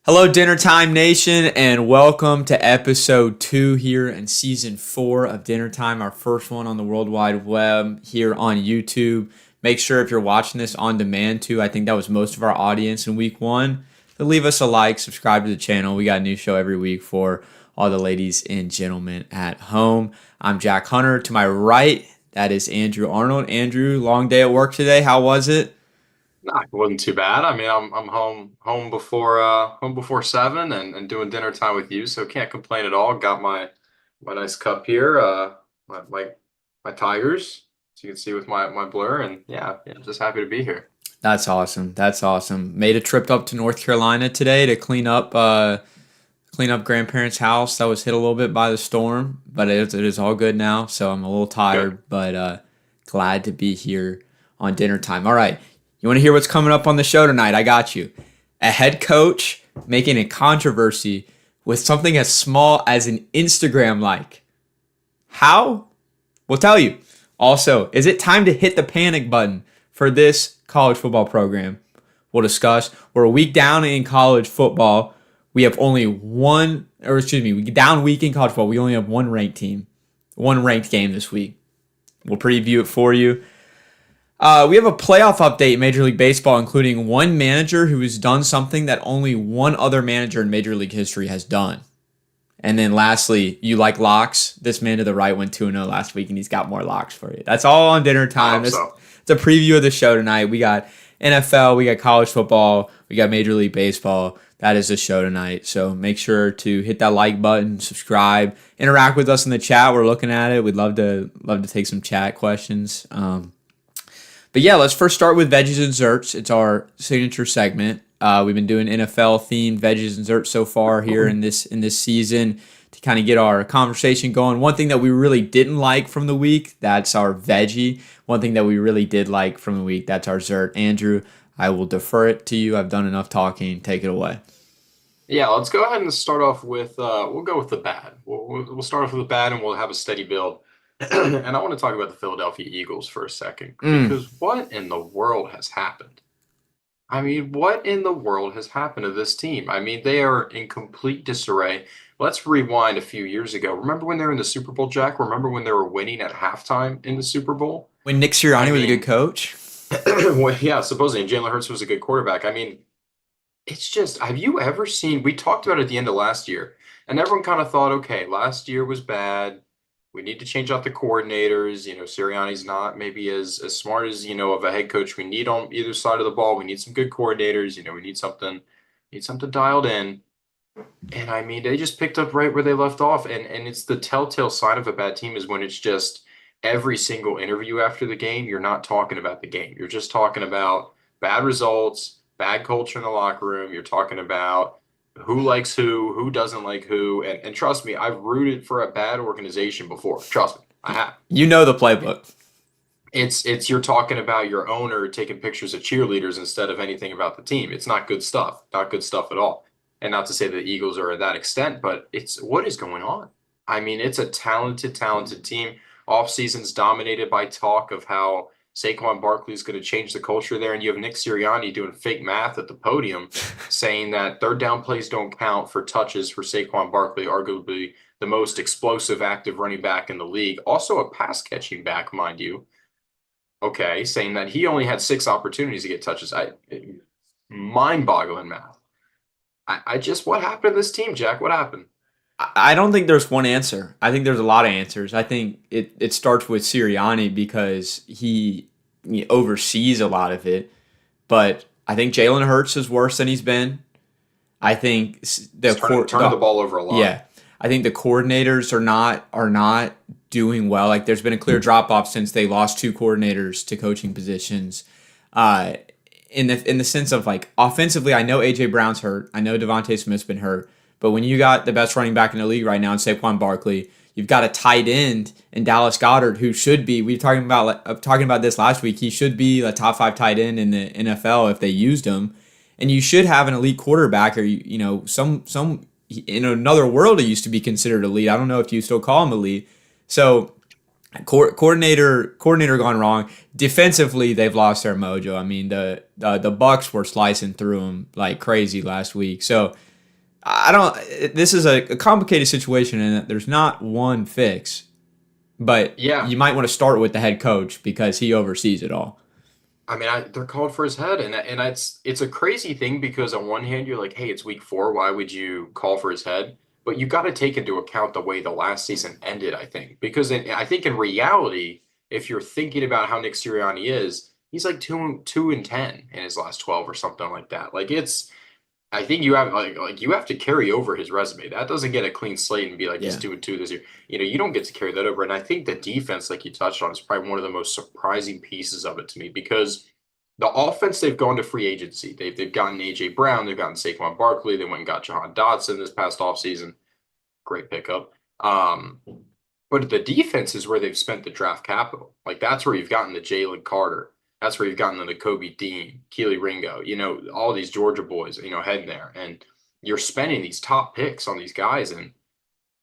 Hello, Dinner Time Nation, and welcome to episode 2 here in season 4 of Dinner Time, our first one on the World Wide Web here on YouTube. Make sure if you're watching this on demand too, I think that was most of our audience in week 1, to leave us a like, subscribe to the channel. We got a new show every week for all the ladies and gentlemen at home. I'm Jack Hunter. To my right, that is Andrew Arnold. Andrew, long day at work today. How was it? Nah, it wasn't too bad. I mean, I'm home before 7 and doing dinner time with you, so can't complain at all. Got my nice cup here, my Tigers, so you can see with my blur, and yeah, just happy to be here. That's awesome. That's awesome. Made a trip up to North Carolina today to clean up grandparents' house that was hit a little bit by the storm, but it is all good now. So I'm a little Good. tired, but glad to be here on dinner time. All right, you want to hear what's coming up on the show tonight? I got you. A head coach making a controversy with something as small as an Instagram like. How? We'll tell you. Also, is it time to hit the panic button for this college football program? We'll discuss. We're a week down in college football. We have only one, or excuse me, we down week in college football. We only have one ranked team, one ranked game this week. We'll preview it for you. We have a playoff update in Major League Baseball, including one manager who has done something that only one other manager in Major League history has done. And then lastly, you like locks? This man to the right went 2-0 last week, and he's got more locks for you. That's all on dinner I time. hope It's so. a preview of the show tonight. We got NFL, we got college football, we got Major League Baseball. That is the show tonight. So make sure to hit that like button, subscribe, interact with us in the chat. We're looking at it. We'd love to take some chat questions. But yeah, let's first start with veggies and desserts. It's our signature segment. We've been doing NFL themed veggies and desserts so far here in this season to kind of get our conversation going. One thing that we really didn't like from the week, that's our veggie. One thing that we really did like from the week, that's our dessert. Andrew, I will defer it to you. I've done enough talking. Take it away. Yeah, let's go ahead and start off with we'll go with the bad. We'll start off with the bad, and we'll have a steady build. And I want to talk about the Philadelphia Eagles for a second Mm. because what in the world has happened? I mean, what in the world has happened to this team? I mean, they are in complete disarray. Let's rewind a few years ago. Remember when they were in the Super Bowl, Jack? Remember when they were winning at halftime in the Super Bowl? When Nick I Sirianni was a good mean, coach. well, yeah, supposedly and Jalen Hurts was a good quarterback. I mean, it's just, have you ever seen, we talked about it at the end of last year, and everyone kind of thought, okay, last year was bad. We need to change out the coordinators. Sirianni's not maybe as smart as, of a head coach we need on either side of the ball. We need some good coordinators. We need something dialed in. And I mean, they just picked up right where they left off. And it's the telltale sign of a bad team is when it's just every single interview after the game, you're not talking about the game. You're just talking about bad results, bad culture in the locker room. You're talking about who likes who doesn't like who. And trust me, I've rooted for a bad organization before. Trust me, I have. You know the playbook. It's you're talking about your owner taking pictures of cheerleaders instead of anything about the team. It's not good stuff. Not good stuff at all. And not to say that the Eagles are at that extent, but it's what is going on? I mean, it's a talented team. Off season's dominated by talk of how Saquon Barkley is going to change the culture there, and you have Nick Sirianni doing fake math at the podium, saying that third down plays don't count for touches for Saquon Barkley, arguably the most explosive active running back in the league. Also a pass catching back, mind you. Okay, saying that he only had 6 opportunities to get touches. Mind-boggling math. I just what happened to this team, Jack? What happened? I don't think there's one answer. I think there's a lot of answers. I think it starts with Sirianni because he oversees a lot of it. But I think Jalen Hurts is worse than he's been. I think He's turning the ball over a lot. yeah, I think the coordinators are not doing well. Like there's been a clear drop off since they lost 2 coordinators to coaching positions. Uh, in the sense of like offensively, I know AJ Brown's hurt. I know Devontae Smith's been hurt. But when you got the best running back in the league right now in Saquon Barkley, you've got a tight end in Dallas Goedert who should be. We were talking about this last week. He should be a top 5 tight end in the NFL if they used him. And you should have an elite quarterback, or some in another world he used to be considered elite. I don't know if you still call him elite. So coordinator gone wrong. Defensively, they've lost their mojo. I mean, the Bucks were slicing through them like crazy last week. So I don't. This is a complicated situation in that there's not one fix, but Yeah. you might want to start with the head coach because he oversees it all. I mean, they're calling for his head, and it's a crazy thing because on one hand you're like, hey, it's week 4, why would you call for his head? But you got to take into account the way the last season ended, I think, because I think in reality, if you're thinking about how Nick Sirianni is, he's like 2-10 in his last 12 or something like that. Like it's I think you have you have to carry over his resume. That doesn't get a clean slate and be like he's Yeah, 2-2 this year. You don't get to carry that over. And I think the defense, like you touched on, is probably one of the most surprising pieces of it to me because the offense they've gone to free agency. They've gotten AJ Brown, they've gotten Saquon Barkley, they went and got Jahan Dotson this past offseason. Great pickup. But the defense is where they've spent the draft capital. Like that's where you've gotten the Jalen Carter. That's where you've gotten the Kobe Dean, Keely Ringo, all these Georgia boys, heading there. And you're spending these top picks on these guys. And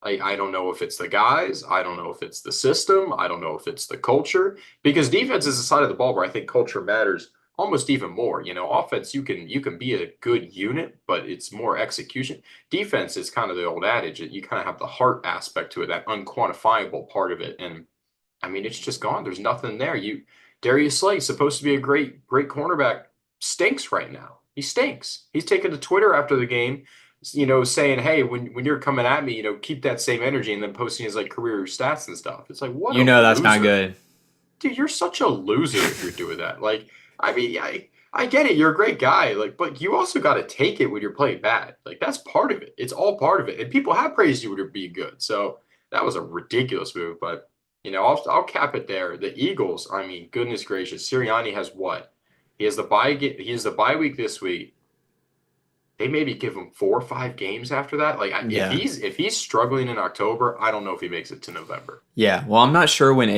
I don't know if it's the guys. I don't know if it's the system. I don't know if it's the culture. Because defense is the side of the ball where I think culture matters almost even more. Offense, you can be a good unit, but it's more execution. Defense is kind of the old adage that you kind of have the heart aspect to it, that unquantifiable part of it. And I mean, it's just gone. There's nothing there. Darius Slay, supposed to be a great cornerback, stinks right now. He stinks. He's taken to Twitter after the game, saying, "Hey, when you're coming at me, keep that same energy," and then posting his like career stats and stuff. It's like, what a that's not loser, good. dude. You're such a loser if you're doing that. Like, I mean, I get it. You're a great guy, like, but you also got to take it when you're playing bad. Like, that's part of it. It's all part of it, and people have praised you when you're being good. So that was a ridiculous move, but. I'll cap it there. The Eagles, I mean, goodness gracious, Sirianni has what? He has the bye week this week. They maybe give him 4 or 5 games after that. Like Yeah. if he's struggling in October, I don't know if he makes it to November. Yeah, well, I'm not sure when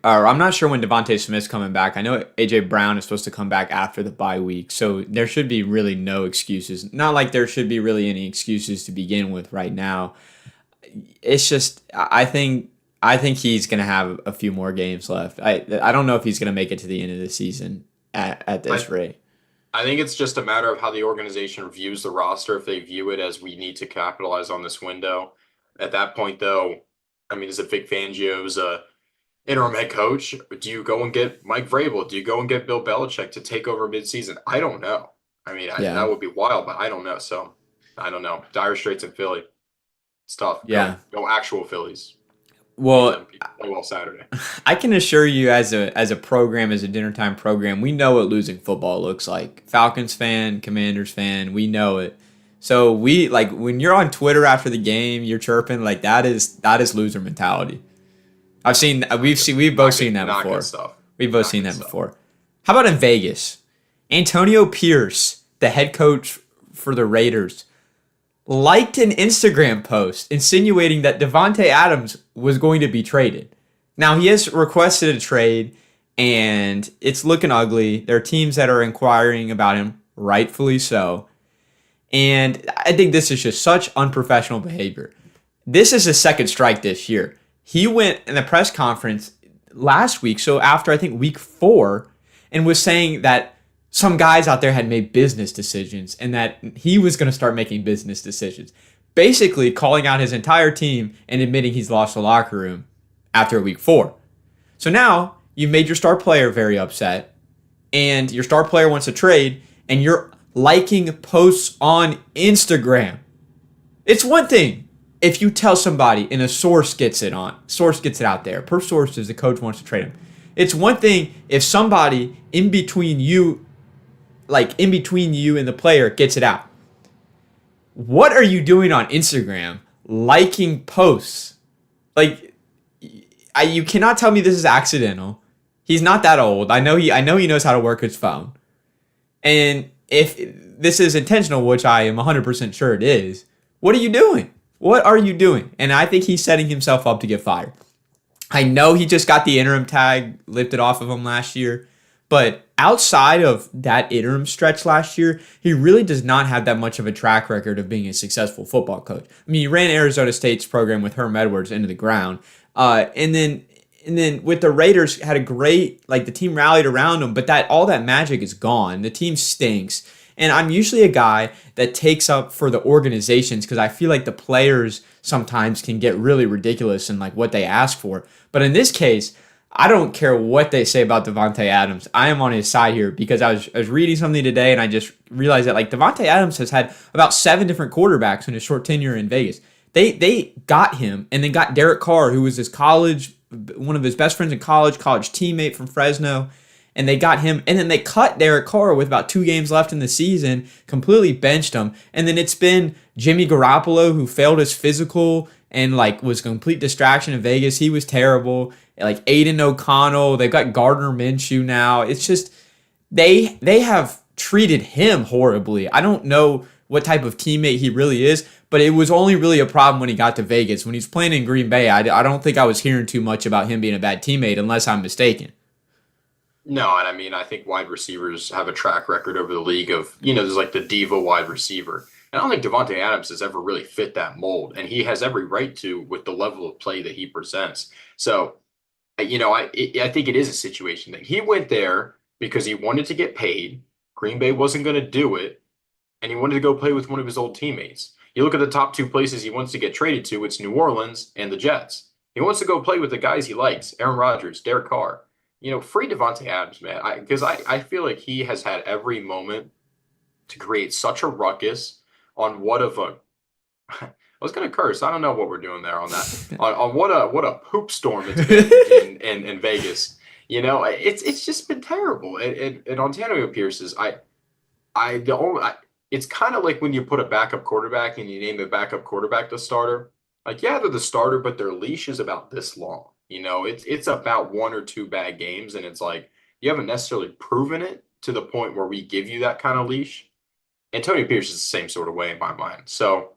I'm not sure when Devontae Smith's coming back. I know AJ Brown is supposed to come back after the bye week, so there should be really no excuses. Not like there should be really any excuses to begin with right now. It's just I think he's gonna have a few more games left. I don't know if he's gonna make it to the end of the season at this rate. I think it's just a matter of how the organization views the roster. If they view it as we need to capitalize on this window, at that point, though, I mean, is it Vic Fangio's interim head coach? Do you go and get Mike Vrabel? Do you go and get Bill Belichick to take over midseason? I don't know. I mean, Yeah. that would be wild, but I don't know. So I don't know. Dire Straits in Philly. It's tough. Yeah. Go actual Phillies. Well, Play well Saturday. I can assure you, as a program, as a dinner time program, we know what losing football looks like. Falcons fan, Commanders fan, we know it. So we like when you're on Twitter after the game, you're chirping like that is loser mentality. We've both seen that Not before. good stuff. We've both Not seen good that stuff. before. How about in Vegas? Antonio Pierce, the head coach for the Raiders, liked an Instagram post insinuating that Devontae Adams was going to be traded. Now, he has requested a trade, and it's looking ugly. There are teams that are inquiring about him, rightfully so. And I think this is just such unprofessional behavior. This is his second strike this year. He went in the press conference last week, so after I think week 4, and was saying that some guys out there had made business decisions and that he was going to start making business decisions. Basically calling out his entire team and admitting he's lost the locker room after week 4. So now you've made your star player very upset and your star player wants to trade and you're liking posts on Instagram. It's one thing if you tell somebody and a source gets it out there. Per sources, the coach wants to trade him. It's one thing if somebody in between you and the player gets it out. What are you doing on Instagram? Liking posts. Like, you cannot tell me this is accidental. He's not that old. I know he knows how to work his phone. And if this is intentional, which I am 100% sure it is, what are you doing? What are you doing? And I think he's setting himself up to get fired. I know he just got the interim tag lifted off of him last year, but outside of that interim stretch last year, he really does not have that much of a track record of being a successful football coach. I mean, he ran Arizona State's program with Herm Edwards into the ground, and then with the Raiders had a great, the team rallied around him, but all that magic is gone. The team stinks, And I'm usually a guy that takes up for the organizations because I feel like the players sometimes can get really ridiculous in like what they ask for. But in this case, I don't care what they say about Devontae Adams. I am on his side here because I was reading something today and I just realized that like Devontae Adams has had about 7 different quarterbacks in his short tenure in Vegas. They got him and then got Derek Carr, who was one of his best friends in college teammate from Fresno, and they got him, and then they cut Derek Carr with about 2 games left in the season, completely benched him, and then it's been Jimmy Garoppolo, who failed his physical and like was a complete distraction in Vegas. He was terrible. Like Aiden O'Connell, they've got Gardner Minshew now. It's just they have treated him horribly. I don't know what type of teammate he really is, but it was only really a problem when he got to Vegas. When he's playing in Green Bay, I don't think I was hearing too much about him being a bad teammate, unless I'm mistaken. No, and I mean, I think wide receivers have a track record over the league of, there's like the diva wide receiver. And I don't think Devontae Adams has ever really fit that mold, and he has every right to with the level of play that he presents. So, I think it is a situation thing. He went there because he wanted to get paid. Green Bay wasn't going to do it, and he wanted to go play with one of his old teammates. You look at the top 2 places he wants to get traded to, it's New Orleans and the Jets. He wants to go play with the guys he likes, Aaron Rodgers, Derek Carr. Free Devontae Adams, man, because I feel like he has had every moment to create such a ruckus on what of a I was gonna curse. I don't know what we're doing there on that. on what a poop storm it's been in Vegas. It's just been terrible. And Antonio Pierce is it's kind of like when you put a backup quarterback and you name the backup quarterback the starter. Like, yeah, they're the starter, but their leash is about this long. It's about 1 or 2 bad games, and it's like you haven't necessarily proven it to the point where we give you that kind of leash. Antonio Pierce is the same sort of way in my mind. So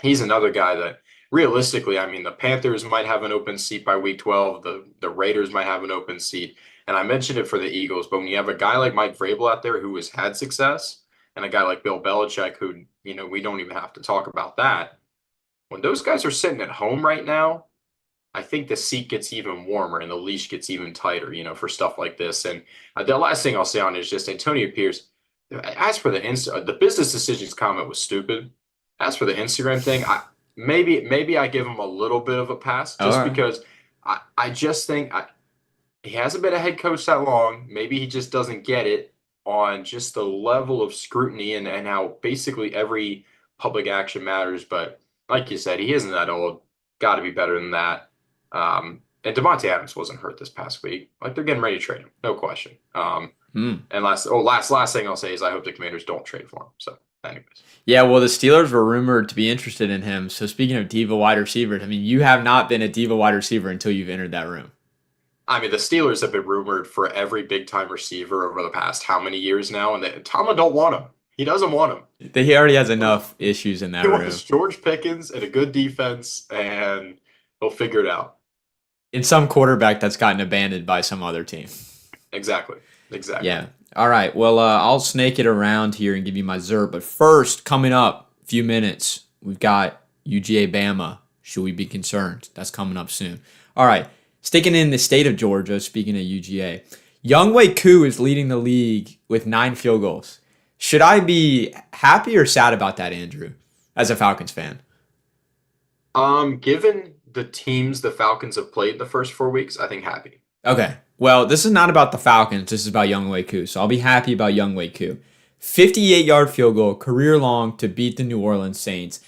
he's another guy that realistically, I mean, the Panthers might have an open seat by week 12. The Raiders might have an open seat. And I mentioned it for the Eagles, but when you have a guy like Mike Vrabel out there who has had success and a guy like Bill Belichick who, we don't even have to talk about that. When those guys are sitting at home right now, I think the seat gets even warmer and the leash gets even tighter, for stuff like this. And the last thing I'll say on it is just Antonio Pierce. As for the business decisions comment was stupid. As for the Instagram thing, maybe I give him a little bit of a pass just because I just think he hasn't been a head coach that long. Maybe he just doesn't get it on just the level of scrutiny and how basically every public action matters. But like you said, he isn't that old. Got to be better than that. And Devontae Adams wasn't hurt this past week. Like, they're getting ready to trade him, no question. And last thing I'll say is I hope the Commanders don't trade for him. So, anyways. Yeah, well, the Steelers were rumored to be interested in him. So speaking of diva wide receivers, I mean, you have not been a diva wide receiver until you've entered that room. I mean, the Steelers have been rumored for every big-time receiver over the past how many years now, and Tomlin don't want him. He doesn't want him. He already has enough issues in that room. He wants George Pickens and a good defense, and he'll figure it out. In some quarterback that's gotten abandoned by some other team. Exactly. Yeah. All right. Well, I'll snake it around here and give you my ZERP. But first, coming up, a few minutes, we've got UGA Bama. Should we be concerned? That's coming up soon. All right. Sticking in the state of Georgia, speaking of UGA, Younghoe Koo is leading the league with 9 field goals. Should I be happy or sad about that, Andrew, as a Falcons fan? Given the teams the Falcons have played the first 4 weeks, I think happy. Okay. Well, this is not about the Falcons. This is about Younghoe Koo. So I'll be happy about Younghoe Koo. 58-yard field goal, career long to beat the New Orleans Saints.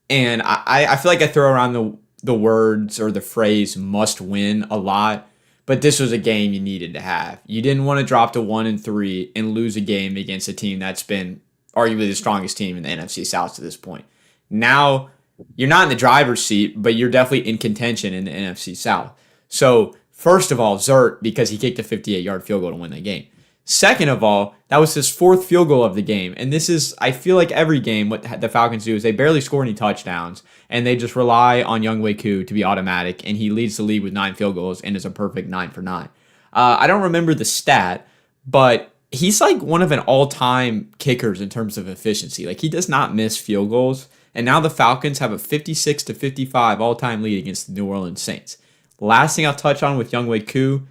And I feel like I throw around the words or the phrase must win a lot, but this was a game you needed to have. You didn't want to drop to 1-3 and lose a game against a team that's been arguably the strongest team in the NFC South to this point. Now, you're not in the driver's seat, but you're definitely in contention in the NFC South. So, first of all, Zert, because he kicked a 58-yard field goal to win that game. Second of all, that was his 4th field goal of the game. And this is, I feel like every game, what the Falcons do is they barely score any touchdowns, and they just rely on Younghoe Koo to be automatic, and he leads the league with 9 field goals and is a perfect 9 for 9. I don't remember the stat, but he's like one of an all-time kickers in terms of efficiency. Like, he does not miss field goals, and now the Falcons have a 56-55 all-time lead against the New Orleans Saints. Last thing I'll touch on with Younghoe Koo,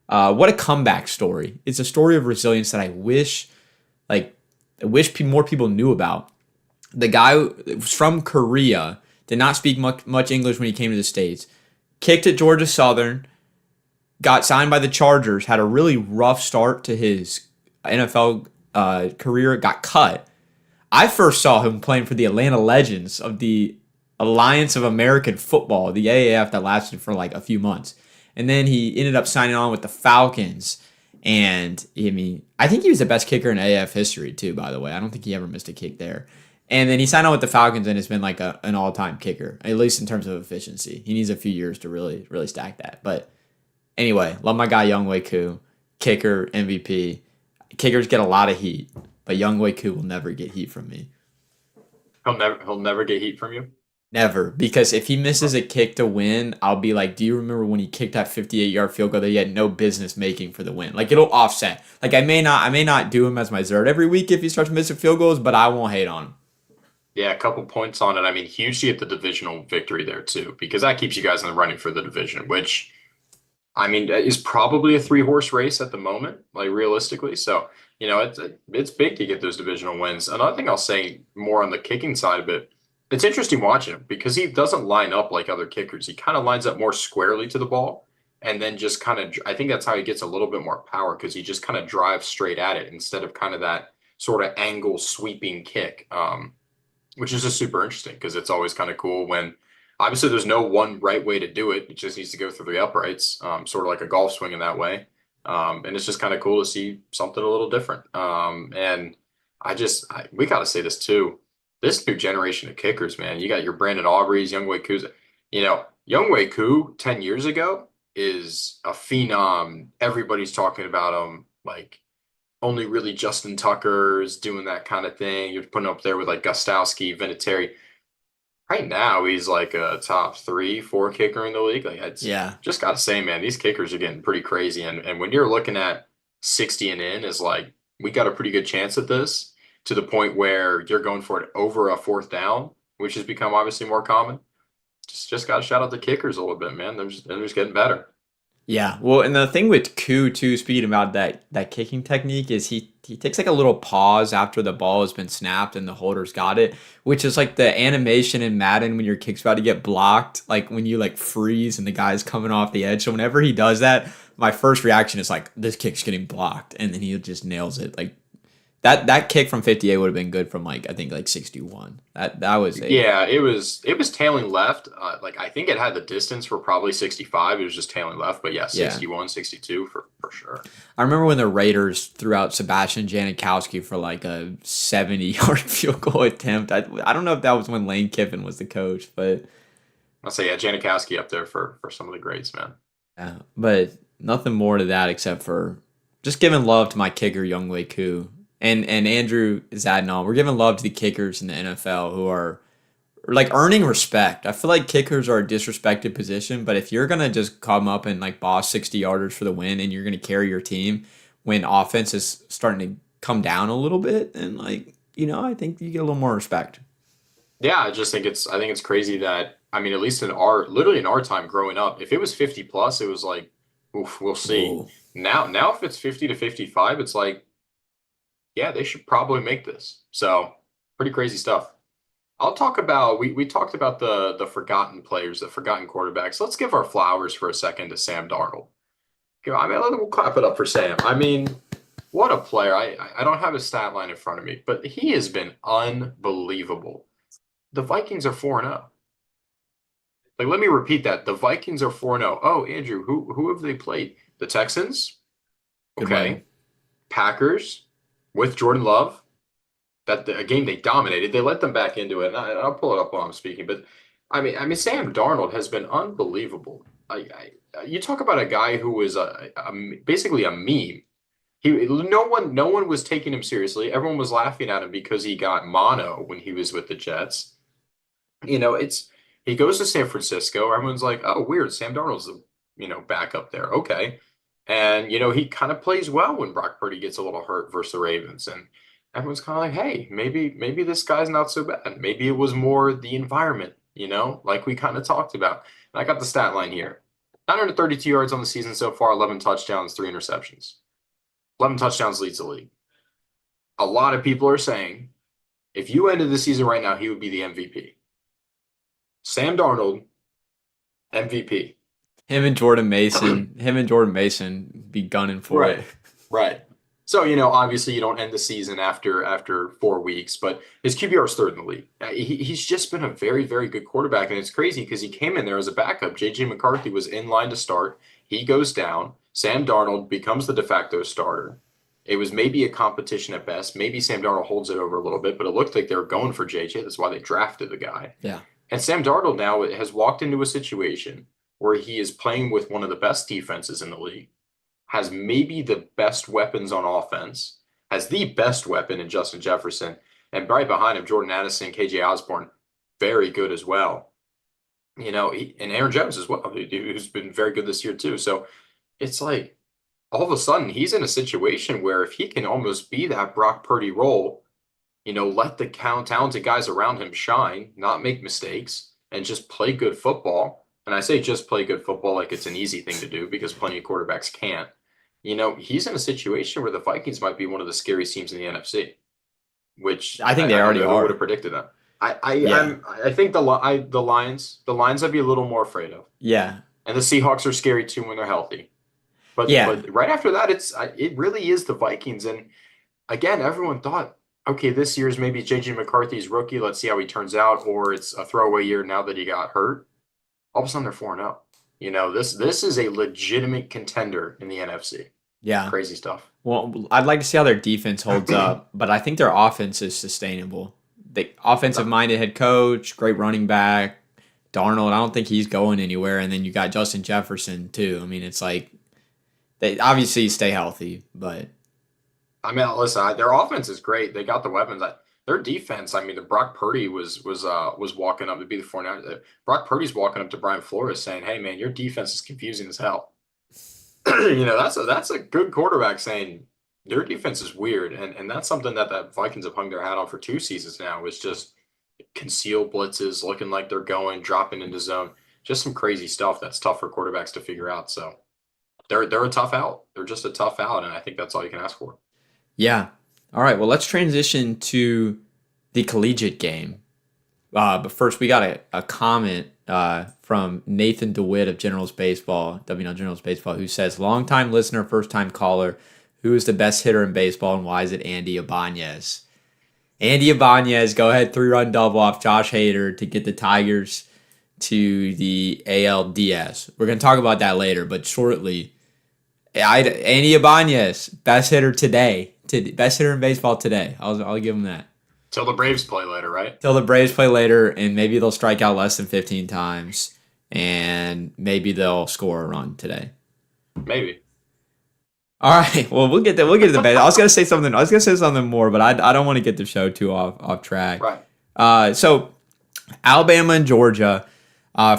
what a comeback story. It's a story of resilience that I wish, like, I wish more people knew about. The guy was from Korea, did not speak much English when he came to the States, kicked at Georgia Southern, got signed by the Chargers, had a really rough start to his NFL career, got cut. I first saw him playing for the Atlanta Legends of the Alliance of American Football, the AAF that lasted for like a few months. And then he ended up signing on with the Falcons. And I mean, I think he was the best kicker in AAF history too, by the way. I don't think he ever missed a kick there. And then he signed on with the Falcons and has been like an all-time kicker, at least in terms of efficiency. He needs a few years to really stack that. But anyway, love my guy Younghoe Koo, kicker MVP. Kickers get a lot of heat, but Younghoe Koo will never get heat from me. He'll never get heat from you. Never, because if he misses a kick to win, I'll be like, "Do you remember when he kicked that 58-yard field goal that he had no business making for the win?" Like it'll offset. Like I may not do him as my Zerd every week if he starts missing field goals, but I won't hate on him. Yeah, a couple points on it. I mean, huge to get the divisional victory there too, because that keeps you guys in the running for the division, which I mean is probably a three-horse race at the moment, like realistically. So, it's big to get those divisional wins. Another thing I'll say more on the kicking side of it, it's interesting watching him because he doesn't line up like other kickers. He kind of lines up more squarely to the ball and then just kind of, I think that's how he gets a little bit more power because he just kind of drives straight at it instead of kind of that sort of angle sweeping kick. Which is just super interesting because it's always kind of cool when obviously there's no one right way to do it. It just needs to go through the uprights, sort of like a golf swing in that way. And it's just kind of cool to see something a little different. And we got to say this too. This new generation of kickers, man, you got your Brandon Aubreys, Younghoe Koo's. Younghoe Koo 10 years ago is a phenom. Everybody's talking about him like only really Justin Tucker's doing that kind of thing. You're putting up there with like Gostowski, Vinatieri. Right now, he's like a top 3, 4 kicker in the league. Like, it's Yeah. just got to say, man, these kickers are getting pretty crazy. And when you're looking at 60 and in, is like, we got a pretty good chance at this to the point where you're going for it over a fourth down, which has become obviously more common. Just got to shout out the kickers a little bit, man. They're just getting better. Yeah, well, and the thing with Koo too, speaking about that kicking technique, is he takes like a little pause after the ball has been snapped and the holder's got it, which is like the animation in Madden when your kick's about to get blocked, like when you like freeze and the guy's coming off the edge. So whenever he does that, my first reaction is like, this kick's getting blocked, and then he just nails it. Like that kick from 58 would have been good from like I think like 61. That was a Yeah, it was tailing left. Like I think it had the distance for probably 65. It was just tailing left, but yeah, yeah. 61, 62 for sure. I remember when the Raiders threw out Sebastian Janikowski for like a 70-yard field goal attempt. I don't know if that was when Lane Kiffin was the coach, but I'll say yeah, Janikowski up there for some of the greats, man. nothing more to that except for just giving love to my kicker Younghoe Koo and Andrew Zadnall. We're giving love to the kickers in the NFL who are like earning respect. I feel like kickers are a disrespected position, but if you're gonna just come up and like boss 60 yarders for the win and you're gonna carry your team when offense is starting to come down a little bit, and like I think you get a little more respect. Yeah, I think it's crazy that I mean, at least literally in our time growing up, if it was 50 plus, it was like, oof, we'll see. Ooh. Now if it's 50 to 55, it's like, yeah, they should probably make this. So pretty crazy stuff. I'll talk about we talked about the forgotten players, the forgotten quarterbacks. Let's give our flowers for a second to Sam Darnold. I mean, we'll clap it up for Sam. I mean, what a player. I don't have his stat line in front of me, but he has been unbelievable. The Vikings are 4-0. Like, let me repeat that. The Vikings are 4-0. Oh, Andrew, who have they played? The Texans? Good win. Okay. Packers with Jordan Love. A game they dominated. They let them back into it. And I'll pull it up while I'm speaking. But I mean, Sam Darnold has been unbelievable. You talk about a guy who was basically a meme. No one was taking him seriously. Everyone was laughing at him because he got mono when he was with the Jets. He goes to San Francisco. Everyone's like, oh, weird. Sam Darnold's back up there. Okay. And he kind of plays well when Brock Purdy gets a little hurt versus the Ravens. And everyone's kind of like, hey, maybe this guy's not so bad. Maybe it was more the environment, like we kind of talked about. And I got the stat line here. 932 yards on the season so far, 11 touchdowns, 3 interceptions. 11 touchdowns leads the league. a lot of people are saying if you ended the season right now, he would be the MVP. Sam Darnold, MVP. Him and Jordan Mason be gunning for it. Right. Right. So, obviously you don't end the season after 4 weeks, but his QBR is third in the league. He's just been a very, very good quarterback, and it's crazy because he came in there as a backup. JJ McCarthy was in line to start. He goes down. Sam Darnold becomes the de facto starter. It was maybe a competition at best. Maybe Sam Darnold holds it over a little bit, but it looked like they were going for JJ. That's why they drafted the guy. Yeah. And Sam Darnold now has walked into a situation where he is playing with one of the best defenses in the league, has maybe the best weapons on offense, has the best weapon in Justin Jefferson, and right behind him, Jordan Addison, KJ Osborne, very good as well. And Aaron Jones as well, who's been very good this year too. So it's like all of a sudden he's in a situation where if he can almost be that Brock Purdy role, let the talented guys around him shine, not make mistakes, and just play good football. And I say just play good football like it's an easy thing to do because plenty of quarterbacks can't. He's in a situation where the Vikings might be one of the scariest teams in the NFC, which I think they already who would have are. predicted that. Yeah. I think the Lions I'd be a little more afraid of, Yeah. and the Seahawks are scary too when they're healthy. But Yeah. but right after that, it really is the Vikings. And again, everyone thought, okay, this year's maybe JJ McCarthy's rookie. Let's see how he turns out, or it's a throwaway year now that he got hurt. All of a sudden, they're 4-0. This is a legitimate contender in the NFC. Yeah. Crazy stuff. Well, I'd like to see how their defense holds up, but I think their offense is sustainable. The offensive minded head coach, great running back, Darnold, I don't think he's going anywhere. And then you got Justin Jefferson too. I mean, it's like they obviously stay healthy, but I mean, listen, their offense is great. They got the weapons. Their defense, I mean, the Brock Purdy was walking up to be the 49. Brock Purdy's walking up to Brian Flores saying, "Hey, man, your defense is confusing as hell." That's a good quarterback saying your defense is weird, and that's something that the Vikings have hung their hat on for 2 seasons now. Is just concealed blitzes, looking like they're going, dropping into zone, just some crazy stuff that's tough for quarterbacks to figure out. So they're a tough out. They're just a tough out, and I think that's all you can ask for. yeah. All right. Well, let's transition to the collegiate game. But first, we got a comment from Nathan DeWitt of Generals Baseball, WNL Generals Baseball, who says, "Longtime listener, first time caller. Who is the best hitter in baseball, and why is it Andy Ibanez?" Andy Ibanez, go ahead, 3-run double off Josh Hader to get the Tigers to the ALDS. We're going to talk about that later, but shortly, Andy Ibanez, best hitter today, best hitter in baseball today. I'll give him that. Till the Braves play later, right? Till the Braves play later, and maybe they'll strike out less than 15 times, and maybe they'll score a run today. Maybe. All right. Well, we'll get to the base. I was gonna say something. I was gonna say something more, but I don't want to get the show too off track. Right. So Alabama and Georgia.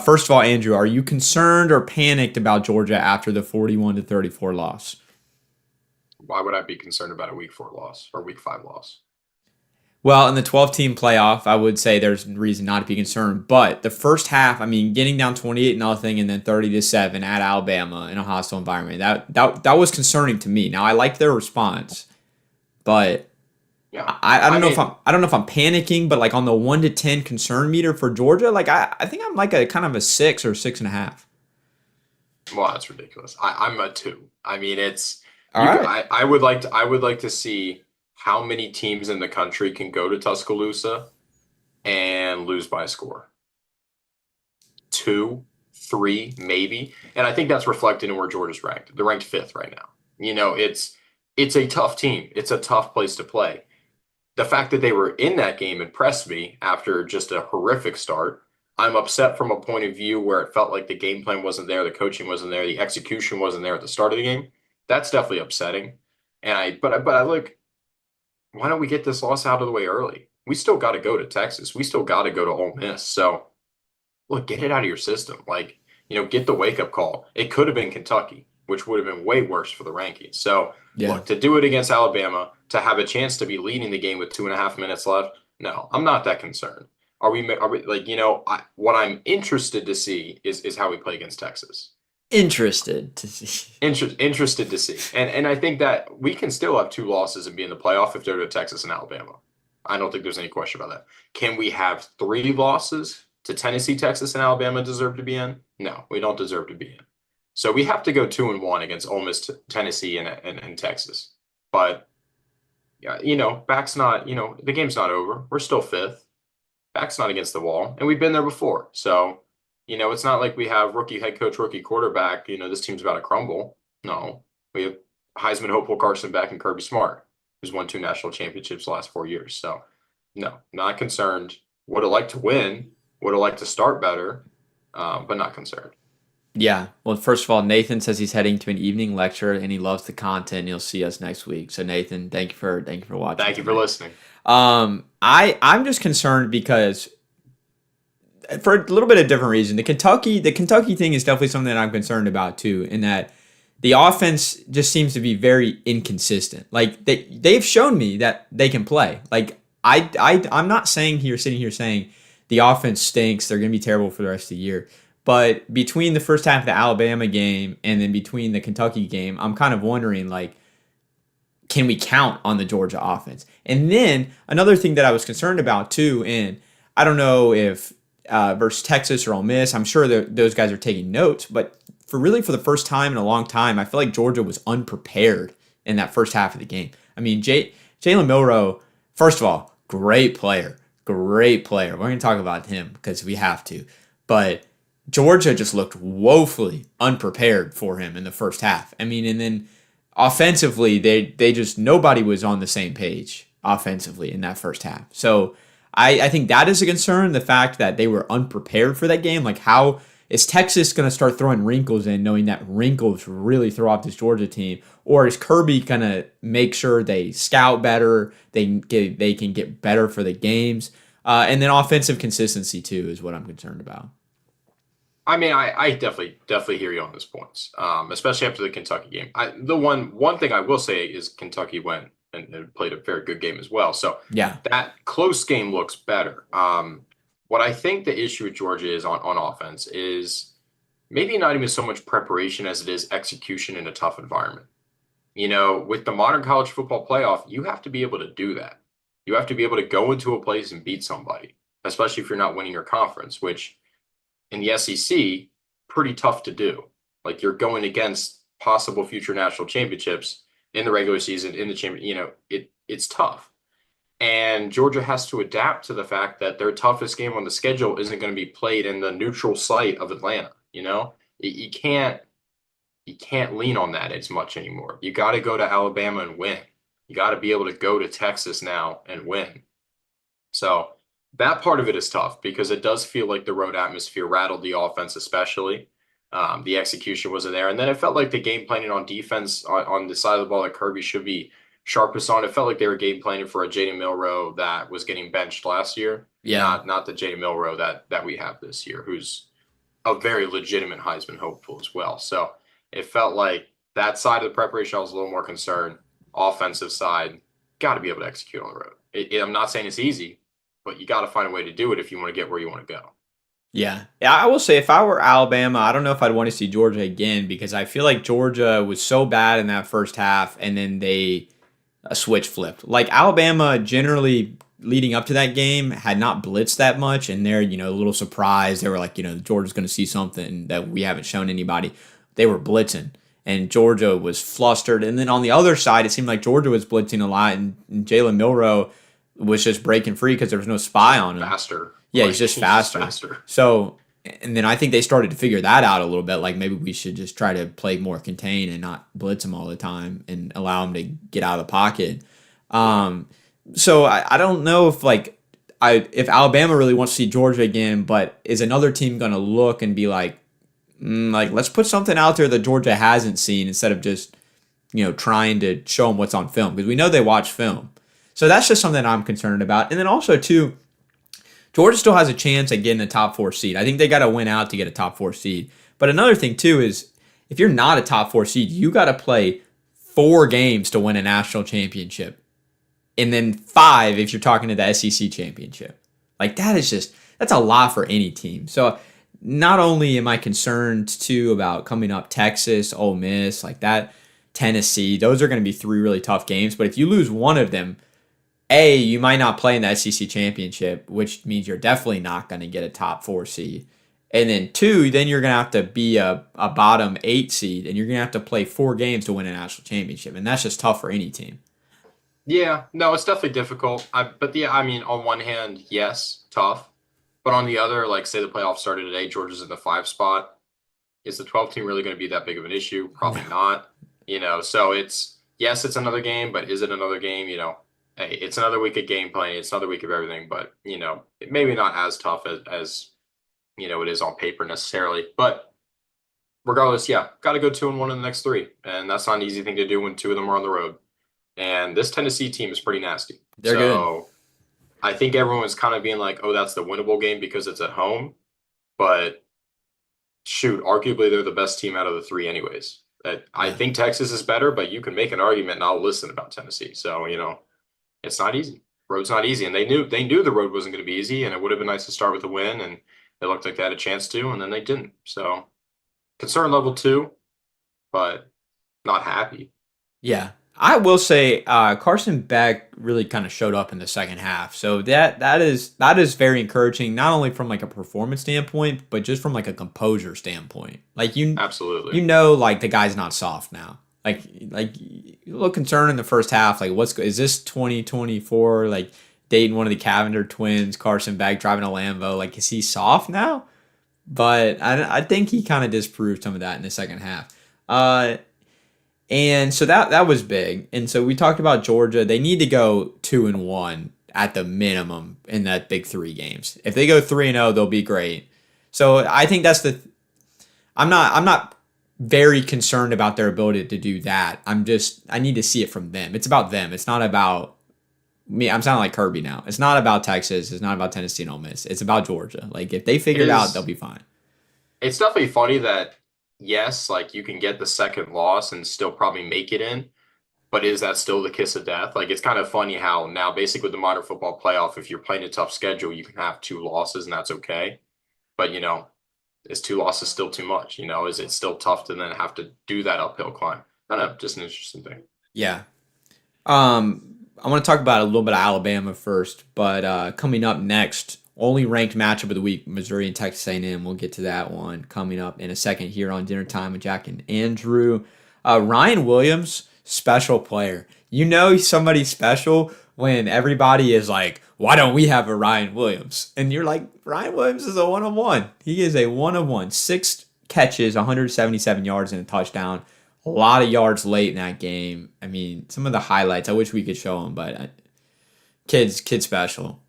First of all, Andrew, are you concerned or panicked about Georgia after the 41-34 loss? Why would I be concerned about a week 4 loss or week 5 loss? Well, in the 12-team playoff, I would say there's reason not to be concerned. But the first half, I mean, getting down 28-0 and then 30-7 at Alabama in a hostile environment, that was concerning to me. Now I liked their response, but Yeah. I don't know if I'm panicking, but like on the 1 to 10 concern meter for Georgia, like I think I'm like a kind of a 6 or 6.5. Well, that's ridiculous. I'm a 2. I mean, it's All right. I would like to see how many teams in the country can go to Tuscaloosa and lose by a score. 2, 3, maybe. And I think that's reflected in where Georgia's ranked. They're ranked 5th right now. It's a tough team. It's a tough place to play. The fact that they were in that game impressed me after just a horrific start. I'm upset from a point of view where it felt like the game plan wasn't there, the coaching wasn't there, the execution wasn't there at the start of the game. That's definitely upsetting. But I look, why don't we get this loss out of the way early? We still got to go to Texas. We still got to go to Ole Miss. So, look, get it out of your system. Get the wake-up call. It could have been Kentucky, which would have been way worse for the rankings. So, Yeah. look, to do it against Alabama, to have a chance to be leading the game with 2.5 minutes left, no, I'm not that concerned. Are we what I'm interested to see is how we play against Texas. Interested to see. Interested to see. And I think that we can still have two losses and be in the playoff if they're to Texas and Alabama. I don't think there's any question about that. Can we have three losses to Tennessee, Texas, and Alabama deserve to be in? No, we don't deserve to be in. So we have to go 2-1 against Ole Miss, Tennessee, and Texas. But yeah, back's not, the game's not over. We're still fifth. Back's not against the wall, and we've been there before. So, it's not like we have rookie head coach, rookie quarterback. This team's about to crumble. No, we have Heisman hopeful Carson Beck and Kirby Smart, who's won 2 national championships the last 4 years. So, no, not concerned. Would have liked to win. Would have liked to start better, but not concerned. Yeah. Well, first of all, Nathan says he's heading to an evening lecture and he loves the content. He'll see us next week. So Nathan, thank you for watching. Thank you for listening. I'm just concerned because for a little bit of different reason. The Kentucky thing is definitely something that I'm concerned about too, in that the offense just seems to be very inconsistent. Like they've shown me that they can play. Like I'm not sitting here saying the offense stinks. They're going to be terrible for the rest of the year. But between the first half of the Alabama game and then between the Kentucky game, I'm kind of wondering, like, can we count on the Georgia offense? And then another thing that I was concerned about too, and I don't know if versus Texas or Ole Miss, I'm sure those guys are taking notes, but for the first time in a long time, I feel like Georgia was unprepared in that first half of the game. I mean, Jalen Milroe, first of all, great player. We're going to talk about him because we have to. But Georgia just looked woefully unprepared for him in the first half. I mean, and then offensively, they just, nobody was on the same page offensively in that first half. So I think that is a concern, the fact that they were unprepared for that game. Like, how is Texas going to start throwing wrinkles in, knowing that wrinkles really throw off this Georgia team? Or is Kirby going to make sure they scout better, they can get better for the games? And then offensive consistency, too, is what I'm concerned about. I mean, I definitely hear you on those points, especially after the Kentucky game. The one thing I will say is Kentucky went and played a very good game as well. So yeah, that close game looks better. What I think the issue with Georgia is on offense is maybe not even so much preparation as it is execution in a tough environment. With the modern college football playoff, you have to be able to do that. You have to be able to go into a place and beat somebody, especially if you're not winning your conference, which in the SEC, pretty tough to do. Like, you're going against possible future national championships in the regular season, in the champion, it's tough. And Georgia has to adapt to the fact that their toughest game on the schedule isn't going to be played in the neutral site of Atlanta. You can't lean on that as much anymore. You got to go to Alabama and win. You got to be able to go to Texas now and win. So that part of it is tough because it does feel like the road atmosphere rattled the offense, especially. The execution wasn't there. And then it felt like the game planning on defense on the side of the ball that Kirby should be sharpest on. It felt like they were game planning for a Jaden Milroe that was getting benched last year. Yeah. Not the Jaden Milroe that we have this year, who's a very legitimate Heisman hopeful as well. So it felt like that side of the preparation, I was a little more concerned. Offensive side, got to be able to execute on the road. I'm not saying it's easy, but you got to find a way to do it if you want to get where you want to go. Yeah. I will say, if I were Alabama, I don't know if I'd want to see Georgia again, because I feel like Georgia was so bad in that first half and then they switch flipped. Like, Alabama generally leading up to that game had not blitzed that much, and they're, a little surprised. They were like, Georgia's going to see something that we haven't shown anybody. They were blitzing, and Georgia was flustered. And then on the other side, it seemed like Georgia was blitzing a lot, and Jalen Milroe was just breaking free because there was no spy on him. Faster. Yeah, he's just faster. So, and then I think they started to figure that out a little bit. Like, maybe we should just try to play more contain and not blitz him all the time and allow him to get out of the pocket. So I don't know if Alabama really wants to see Georgia again, but is another team going to look and be like, let's put something out there that Georgia hasn't seen instead of just, trying to show them what's on film, because we know they watch film. So that's just something I'm concerned about. And then also, too, Georgia still has a chance at getting a top 4 seed. I think they got to win out to get a top 4 seed. But another thing, too, is if you're not a top 4 seed, you got to play 4 games to win a national championship. And then 5 if you're talking to the SEC championship. Like, that's a lot for any team. So not only am I concerned too about coming up Texas, Ole Miss, like that, Tennessee, those are going to be three really tough games. But if you lose one of them, A, you might not play in the SEC championship, which means you're definitely not going to get a top four seed. And then two, then you're going to have to be a bottom eight seed, and you're going to have to play four games to win a national championship. And that's just tough for any team. Yeah, no, it's definitely difficult. But yeah, I mean, on one hand, yes, tough. But on the other, like say the playoffs started today, Georgia's in the 5 spot. Is the 12 team really going to be that big of an issue? Probably not. So yes, it's another game, but is it another game? Hey, it's another week of game playing. It's another week of everything, but maybe not as tough as it is on paper necessarily. But regardless, yeah, got to go 2-1 in the next 3, and that's not an easy thing to do when 2 of them are on the road. And this Tennessee team is pretty nasty. They're good. I think everyone was kind of being like, oh, that's the winnable game because it's at home. But shoot, arguably they're the best team out of the 3 anyways. I think Texas is better, but you can make an argument and I'll listen about Tennessee. So, it's not easy. Road's not easy. And they knew the road wasn't going to be easy, and it would have been nice to start with a win, and it looked like they had a chance to, and then they didn't. So concern level 2, but not happy. Yeah. I will say Carson Beck really kind of showed up in the second half. So that is very encouraging, not only from like a performance standpoint, but just from like a composure standpoint. Like Absolutely. Like the guy's not soft now. Like you look concerned in the first half, like is this 2024, like dating one of the Cavender twins, Carson Beck driving a Lambo, like is he soft now? But I think he kind of disproved some of that in the second half. And so that was big. And so we talked about Georgia. They need to go 2-1 at the minimum in that big 3 games. If they go 3-0, they'll be great. So I think I'm not very concerned about their ability to do that. I need to see it from them. It's about them. It's not about me. I'm sounding like Kirby now. It's not about Texas. It's not about Tennessee and Ole Miss. It's about Georgia. Like if they figure it out, they'll be fine. It's definitely funny that yes, like you can get the second loss and still probably make it in, but is that still the kiss of death? Like it's kind of funny how now basically with the modern football playoff, if you're playing a tough schedule, you can have 2 losses and that's okay. But is 2 losses still too much? Is it still tough to then have to do that uphill climb? I don't know, just an interesting thing. Yeah. I want to talk about a little bit of Alabama first, but coming up next, only ranked matchup of the week, Missouri and Texas A&M. We'll get to that one coming up in a second here on Dinner Time with Jack and Andrew. Ryan Williams, special player. You know somebody's special when everybody is like, why don't we have a Ryan Williams? And you're like, Ryan Williams is a one-of-one. He is a one-of-one. 6 catches, 177 yards and a touchdown. A lot of yards late in that game. I mean, some of the highlights, I wish we could show them, but kid special.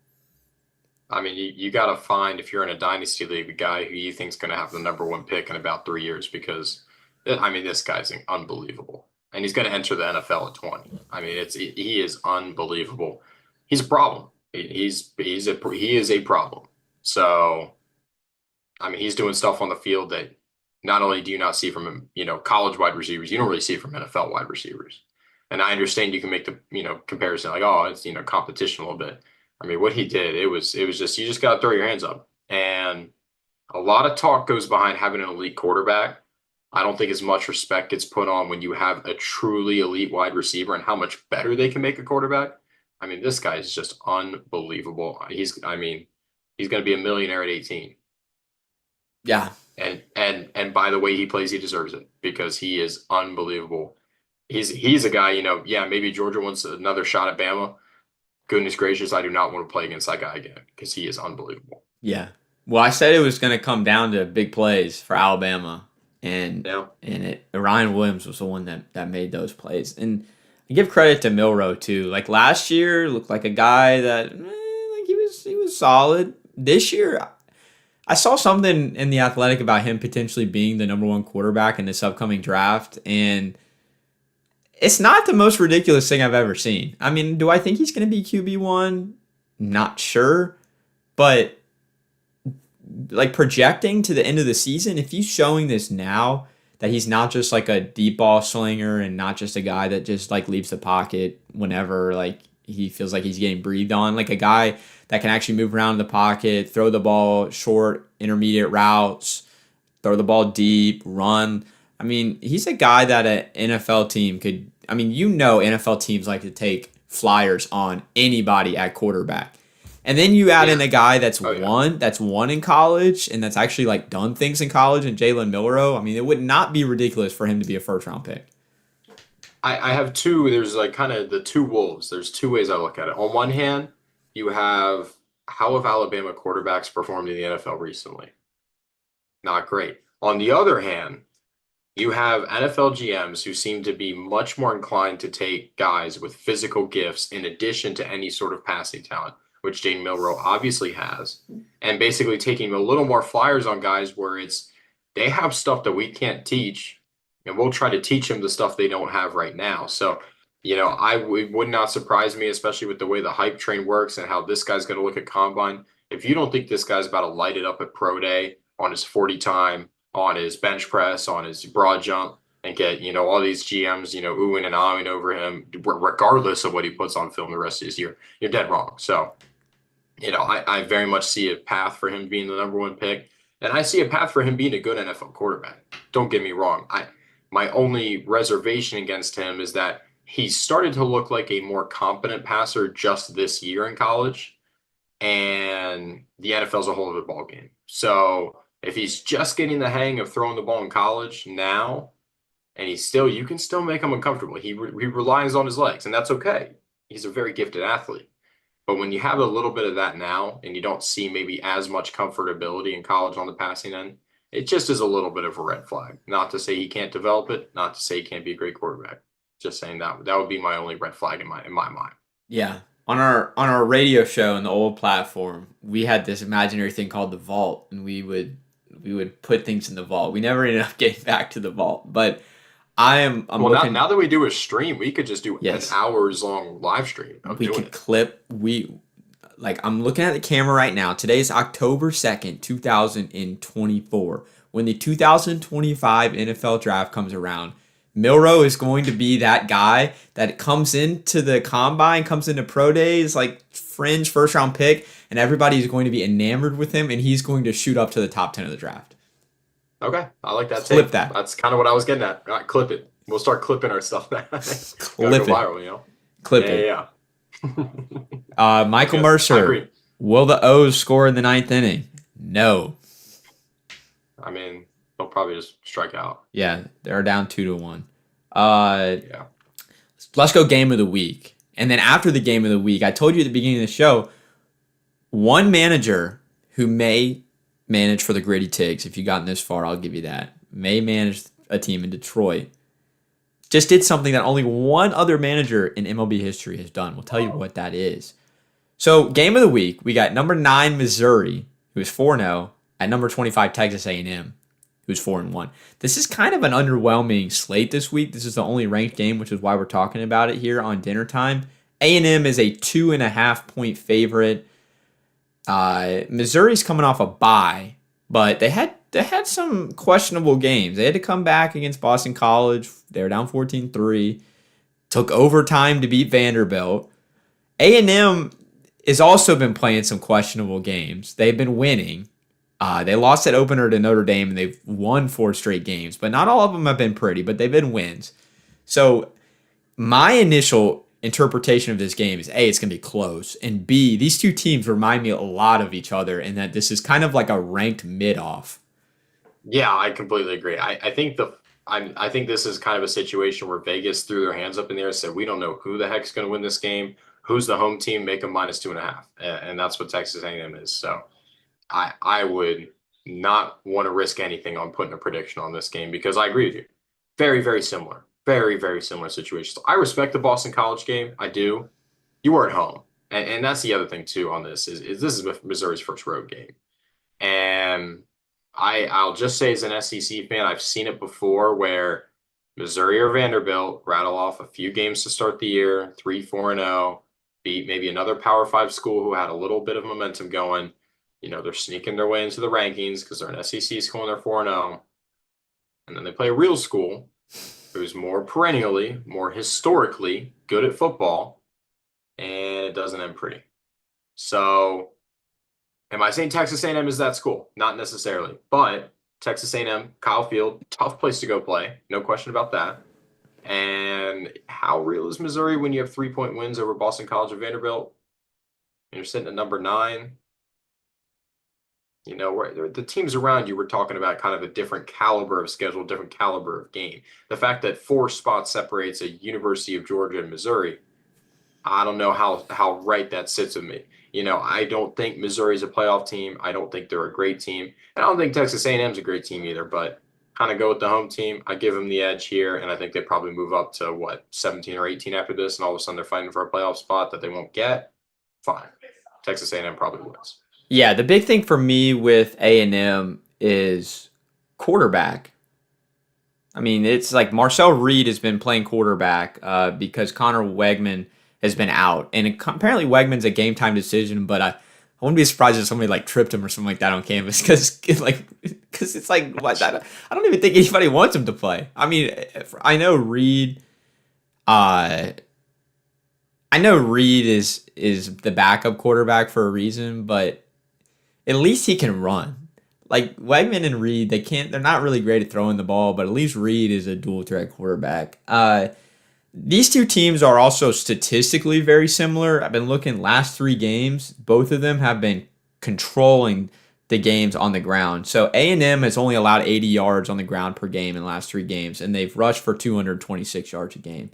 I mean, you got to find, if you're in a dynasty league, a guy who you think is going to have the number 1 pick in about 3 years because, I mean, this guy's unbelievable. And he's going to enter the NFL at 20. I mean, he is unbelievable. He's a problem. He is a problem. So, I mean, he's doing stuff on the field that not only do you not see from college wide receivers, you don't really see from NFL wide receivers. And I understand you can make the comparison like, oh, it's competition a little bit. I mean, what he did, it was just you just got to throw your hands up. And a lot of talk goes behind having an elite quarterback. I don't think as much respect gets put on when you have a truly elite wide receiver and how much better they can make a quarterback. I mean, this guy is just unbelievable. He's going to be a millionaire at 18. Yeah. And by the way he plays, he deserves it because he is unbelievable. He's a guy, yeah, maybe Georgia wants another shot at Bama. Goodness gracious, I do not want to play against that guy again because he is unbelievable. Yeah. Well, I said it was going to come down to big plays for Alabama. And Ryan Williams was the one that made those plays. And I give credit to Milroe too. Like last year looked like a guy that like he was solid. This year I saw something in The Athletic about him potentially being the number 1 quarterback in this upcoming draft, and it's not the most ridiculous thing I've ever seen. I mean, do I think he's going to be QB1? Not sure, but like projecting to the end of the season, if he's showing this now that he's not just like a deep ball slinger and not just a guy that just like leaves the pocket whenever, like he feels like he's getting breathed on, like a guy that can actually move around in the pocket, throw the ball short, intermediate routes, throw the ball deep, run. I mean, he's a guy that an NFL team could. I mean, NFL teams like to take flyers on anybody at quarterback. And then you add Yeah. in a guy Oh yeah. that's won in college and that's actually like done things in college and Jalen Milroe. I mean, it would not be ridiculous for him to be a first round pick. I have two. There's like kind of the two wolves. There's two ways I look at it. On one hand, you have how have Alabama quarterbacks performed in the NFL recently? Not great. On the other hand, you have NFL GMs who seem to be much more inclined to take guys with physical gifts in addition to any sort of passing talent, which Jane Milroe obviously has, and basically taking a little more flyers on guys where it's they have stuff that we can't teach, and we'll try to teach them the stuff they don't have right now. So, it would not surprise me, especially with the way the hype train works and how this guy's going to look at combine. If you don't think this guy's about to light it up at pro day on his 40 time, on his bench press, on his broad jump, and get, all these GMs, oohing and ahhing over him, regardless of what he puts on film the rest of his year, you're dead wrong. So, I very much see a path for him being the number one pick. And I see a path for him being a good NFL quarterback. Don't get me wrong. My only reservation against him is that he started to look like a more competent passer just this year in college. And the NFL is a whole other ballgame. So if he's just getting the hang of throwing the ball in college now, and you can still make him uncomfortable. He relies on his legs, and that's okay. He's a very gifted athlete. But when you have a little bit of that now, and you don't see maybe as much comfortability in college on the passing end, it just is a little bit of a red flag. Not to say he can't develop it, not to say he can't be a great quarterback. Just saying that would be my only red flag in my mind. Yeah. On our radio show in the old platform, we had this imaginary thing called the vault, and we would put things in the vault. We never ended up getting back to the vault, but I'm Well, looking. now that we do a stream, we could just do Yes. an hours long live stream of We doing could it. clip. I'm looking at the camera right now. Today's October 2nd, 2024. When the 2025 NFL draft comes around, Milroe is going to be that guy that comes into the combine, comes into pro days, like fringe first round pick, and everybody is going to be enamored with him, and he's going to shoot up to the top 10 of the draft. Okay, I like that Clip take. that. That's kind of what I was getting at. All right, clip it. We'll start clipping our stuff now. Gotta Clip go it. viral, Clip Yeah, it. yeah. Michael Good. I Mercer. agree. Will the O's score in the ninth inning? No. I mean, they'll probably just strike out. Yeah, they're down 2-1. Yeah. Let's go game of the week. And then after the game of the week, I told you at the beginning of the show, one manager who may manage for the Gritty Tigs, if you've gotten this far, I'll give you that, may manage a team in Detroit, just did something that only one other manager in MLB history has done. We'll tell you what that is. So, game of the week, we got number 9 Missouri, who is 4-0, at number 25 Texas A&M, who's 4-1. This is kind of an underwhelming slate this week. This is the only ranked game, which is why we're talking about it here on Dinner Time. A&M is a 2.5-point favorite. Missouri's coming off a bye, but they had some questionable games. They had to come back against Boston College. They were down 14-3. Took overtime to beat Vanderbilt. A&M has also been playing some questionable games. They've been winning. They lost that opener to Notre Dame, and they've won 4 straight games. But not all of them have been pretty, but they've been wins. So my initial interpretation of this game is A, it's going to be close, and B, these two teams remind me a lot of each other in that this is kind of like a ranked mid-off. Yeah, I completely agree. I think this is kind of a situation where Vegas threw their hands up in the air and said, we don't know who the heck's going to win this game. Who's the home team? Make them -2.5. And that's what Texas A&M is. So I would not want to risk anything on putting a prediction on this game because I agree with you. Very, very similar. Very, very similar situations. I respect the Boston College game. I do. You were at home. And that's the other thing, too, on this is this is Missouri's first road game. And I'll just say as an SEC fan, I've seen it before where Missouri or Vanderbilt rattle off a few games to start the year, 3-4-0, beat maybe another Power 5 school who had a little bit of momentum going. They're sneaking their way into the rankings because they're an SEC school and they're 4-0. And then they play a real school who's more perennially, more historically good at football. and it doesn't end pretty. So, am I saying Texas A&M is that school? Not necessarily, but Texas A&M, Kyle Field, tough place to go play, no question about that. And how real is Missouri when you have 3-point wins over Boston College and Vanderbilt? And you're sitting at number 9. You know, where the teams around you were talking about kind of a different caliber of schedule, different caliber of game. The fact that 4 spots separates a University of Georgia and Missouri, I don't know how right that sits with me. You know, I don't think Missouri's a playoff team. I don't think they're a great team. And I don't think Texas A&M's a great team either, but kind of go with the home team. I give them the edge here, and I think they probably move up to what, 17 or 18 after this, and all of a sudden they're fighting for a playoff spot that they won't get. Fine. Texas A&M probably wins. Yeah, the big thing for me with A&M is quarterback. I mean, it's like Marcel Reed has been playing quarterback because Connor Wegman has been out, and apparently Wegman's a game time decision. But I wouldn't be surprised if somebody like tripped him or something like that on campus because it's like what I don't even think anybody wants him to play. I mean, I know Reed. I know Reed is the backup quarterback for a reason, but at least he can run. Like Wegman and Reed, they're not really great at throwing the ball, but at least Reed is a dual threat quarterback. These two teams are also statistically very similar. I've been looking last 3 games, both of them have been controlling the games on the ground. So A&M has only allowed 80 yards on the ground per game in the last 3 games, and they've rushed for 226 yards a game.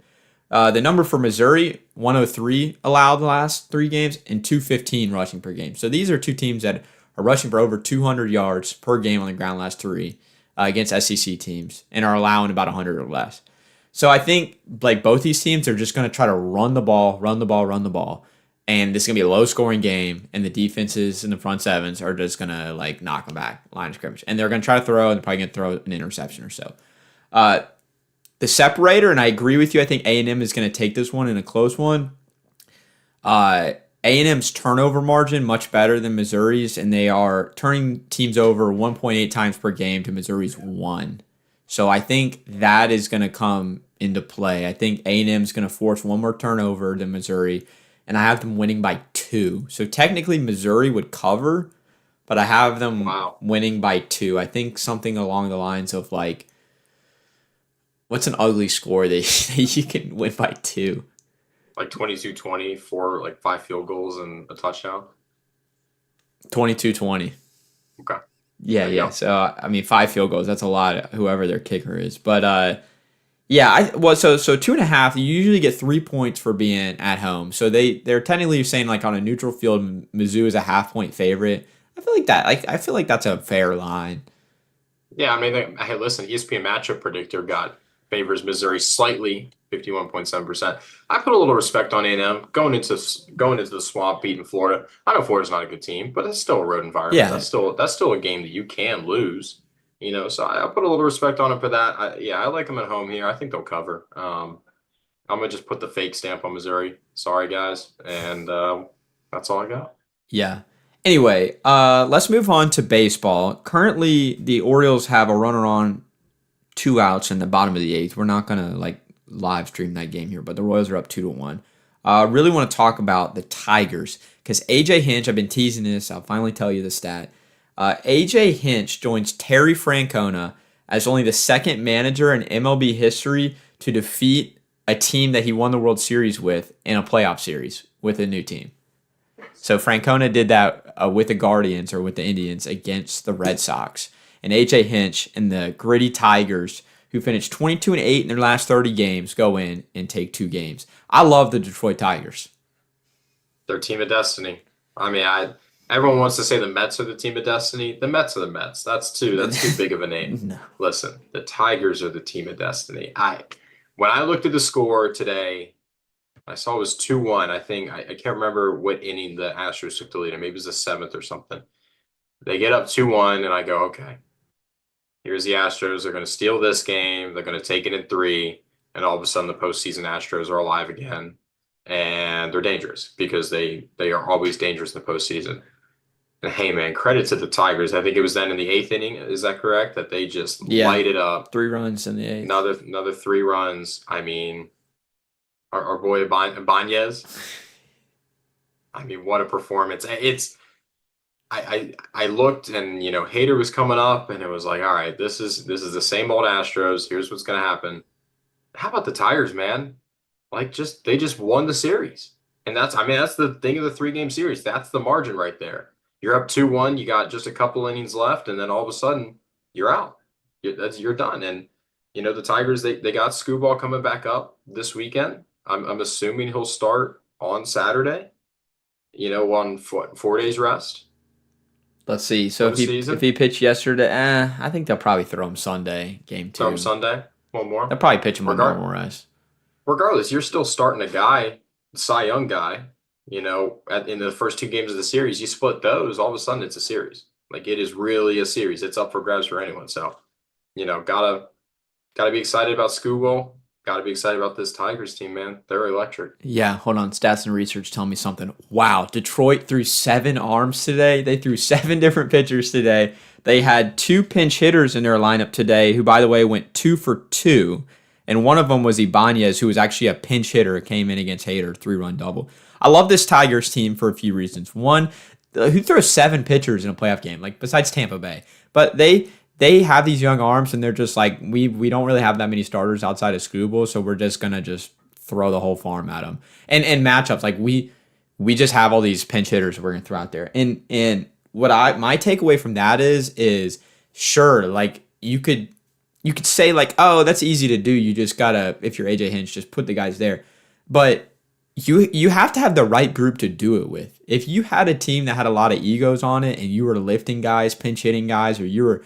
The number for Missouri, 103 allowed the last 3 games and 215 rushing per game. So these are two teams that are rushing for over 200 yards per game on the ground last 3 against SEC teams and are allowing about 100 or less. So I think like both these teams are just going to try to run the ball. And this is going to be a low scoring game. And the defenses and the front sevens are just going to like knock them back, line of scrimmage. And they're going to try to throw, and they're probably going to throw an interception or so. The separator, and I agree with you, I think A&M is going to take this one in a close one. A&M's turnover margin much better than Missouri's, and they are turning teams over 1.8 times per game to Missouri's 1. So I think that is going to come into play. I think A&M is going to force one more turnover than Missouri, and I have them winning by 2. So technically Missouri would cover, but I have them winning by 2. I think something along the lines of like, what's an ugly score that you can win by 2? Like 22-20 for like 5 field goals and a touchdown. 22-20. Okay. Yeah. So I mean, 5 field goals. That's a lot. Whoever their kicker is, but so 2.5. You usually get 3 points for being at home. So they're technically saying like on a neutral field, Mizzou is a half-point favorite. I feel like that's a fair line. Yeah, I mean, hey, listen, ESPN matchup predictor favors Missouri slightly, 51.7%. I put a little respect on A&M going into the swamp, beating Florida. I know Florida's not a good team, but it's still a road environment. Yeah, that's still a game that you can lose. You know, so I put a little respect on it for that. I like them at home here. I think they'll cover. I'm gonna just put the fake stamp on Missouri. Sorry, guys, and that's all I got. Yeah. Anyway, let's move on to baseball. Currently, the Orioles have a runner on 2 outs in the bottom of the 8th. We're not going to like live stream that game here, but the Royals are up 2-1. I really want to talk about the Tigers because AJ Hinch, I've been teasing this. I'll finally tell you the stat. AJ Hinch joins Terry Francona as only the second manager in MLB history to defeat a team that he won the World Series with in a playoff series with a new team. So Francona did that with the Guardians or with the Indians against the Red Sox. And AJ Hinch and the gritty Tigers, who finished 22-8 in their last 30 games, go in and take 2 games. I love the Detroit Tigers. Their team of destiny. I mean, everyone wants to say the Mets are the team of destiny. The Mets are the Mets. That's too big of a name. No. Listen, the Tigers are the team of destiny. When I looked at the score today, I saw it was 2-1. I think I can't remember what inning the Astros took the lead in. Maybe it was the 7th or something. They get up 2-1, and I go, okay. Here's the Astros. They're going to steal this game. They're going to take it in 3. And all of a sudden, the postseason Astros are alive again. And they're dangerous because they are always dangerous in the postseason. And hey, man, credit to the Tigers. I think it was then in the 8th inning. Is that correct? That they just light it up. 3 runs in the 8th. Another 3 runs. I mean, our boy Ibanez. I mean, what a performance. I looked and Hader was coming up and it was like, all right, this is the same old Astros. Here's what's gonna happen. How about the Tigers, man? Like they just won the series. And that's the thing of the 3-game series. That's the margin right there. You're up 2-1, you got just a couple innings left, and then all of a sudden you're out. You're done. And the Tigers, they got Screwball coming back up this weekend. I'm assuming he'll start on Saturday, on 4 days rest Let's see. So for if the he season. pitched yesterday, I think they'll probably throw him Sunday, game Throw him 2. Sunday. One more. They'll probably pitch him on Regard normal rest. Regardless, you're still starting a guy, Cy Young guy, in the first 2 games of the series. You split those, all of a sudden it's a series. Like it is really a series. It's up for grabs for anyone. So, gotta be excited about Scooble. Gotta be excited about this Tigers team, man. They're electric. Yeah, hold on. Stats and research tell me something. Wow, Detroit threw 7 arms today. They threw 7 different pitchers today. They had 2 pinch hitters in their lineup today, who, by the way, went 2 for 2. And one of them was Ibanez, who was actually a pinch hitter, came in against Hader, 3-run double. I love this Tigers team for a few reasons. One, who throws 7 pitchers in a playoff game, like besides Tampa Bay? But they have these young arms, and they're just like, we don't really have that many starters outside of Scooble, so we're just gonna just throw the whole farm at them. And matchups, like we just have all these pinch hitters we're gonna throw out there. And what my takeaway from that is sure, like you could say like, oh, that's easy to do. You just gotta, if you're AJ Hinch, just put the guys there. But you have to have the right group to do it with. If you had a team that had a lot of egos on it, and you were lifting guys, pinch hitting guys, or you were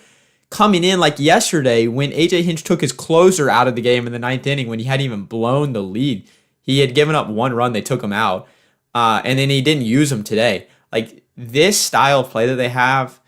coming in like yesterday when AJ Hinch took his closer out of the game in the 9th inning when he hadn't even blown the lead. He had given up 1 run, they took him out, and then he didn't use him today. Like this style of play that they have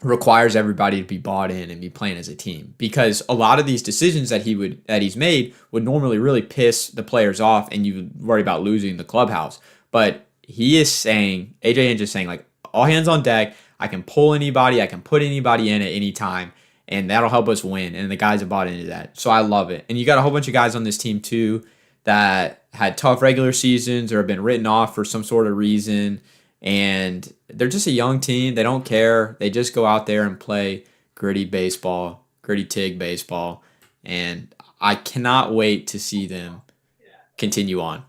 requires everybody to be bought in and be playing as a team, because a lot of these decisions that he's made would normally really piss the players off, and you worry about losing the clubhouse. But he is saying, AJ Hinch is saying, like, all hands on deck. I can pull anybody, I can put anybody in at any time, and that'll help us win. And the guys have bought into that, so I love it. And you got a whole bunch of guys on this team too that had tough regular seasons or have been written off for some sort of reason, and they're just a young team. They don't care. They just go out there and play gritty baseball, gritty TIG baseball. And I cannot wait to see them continue on.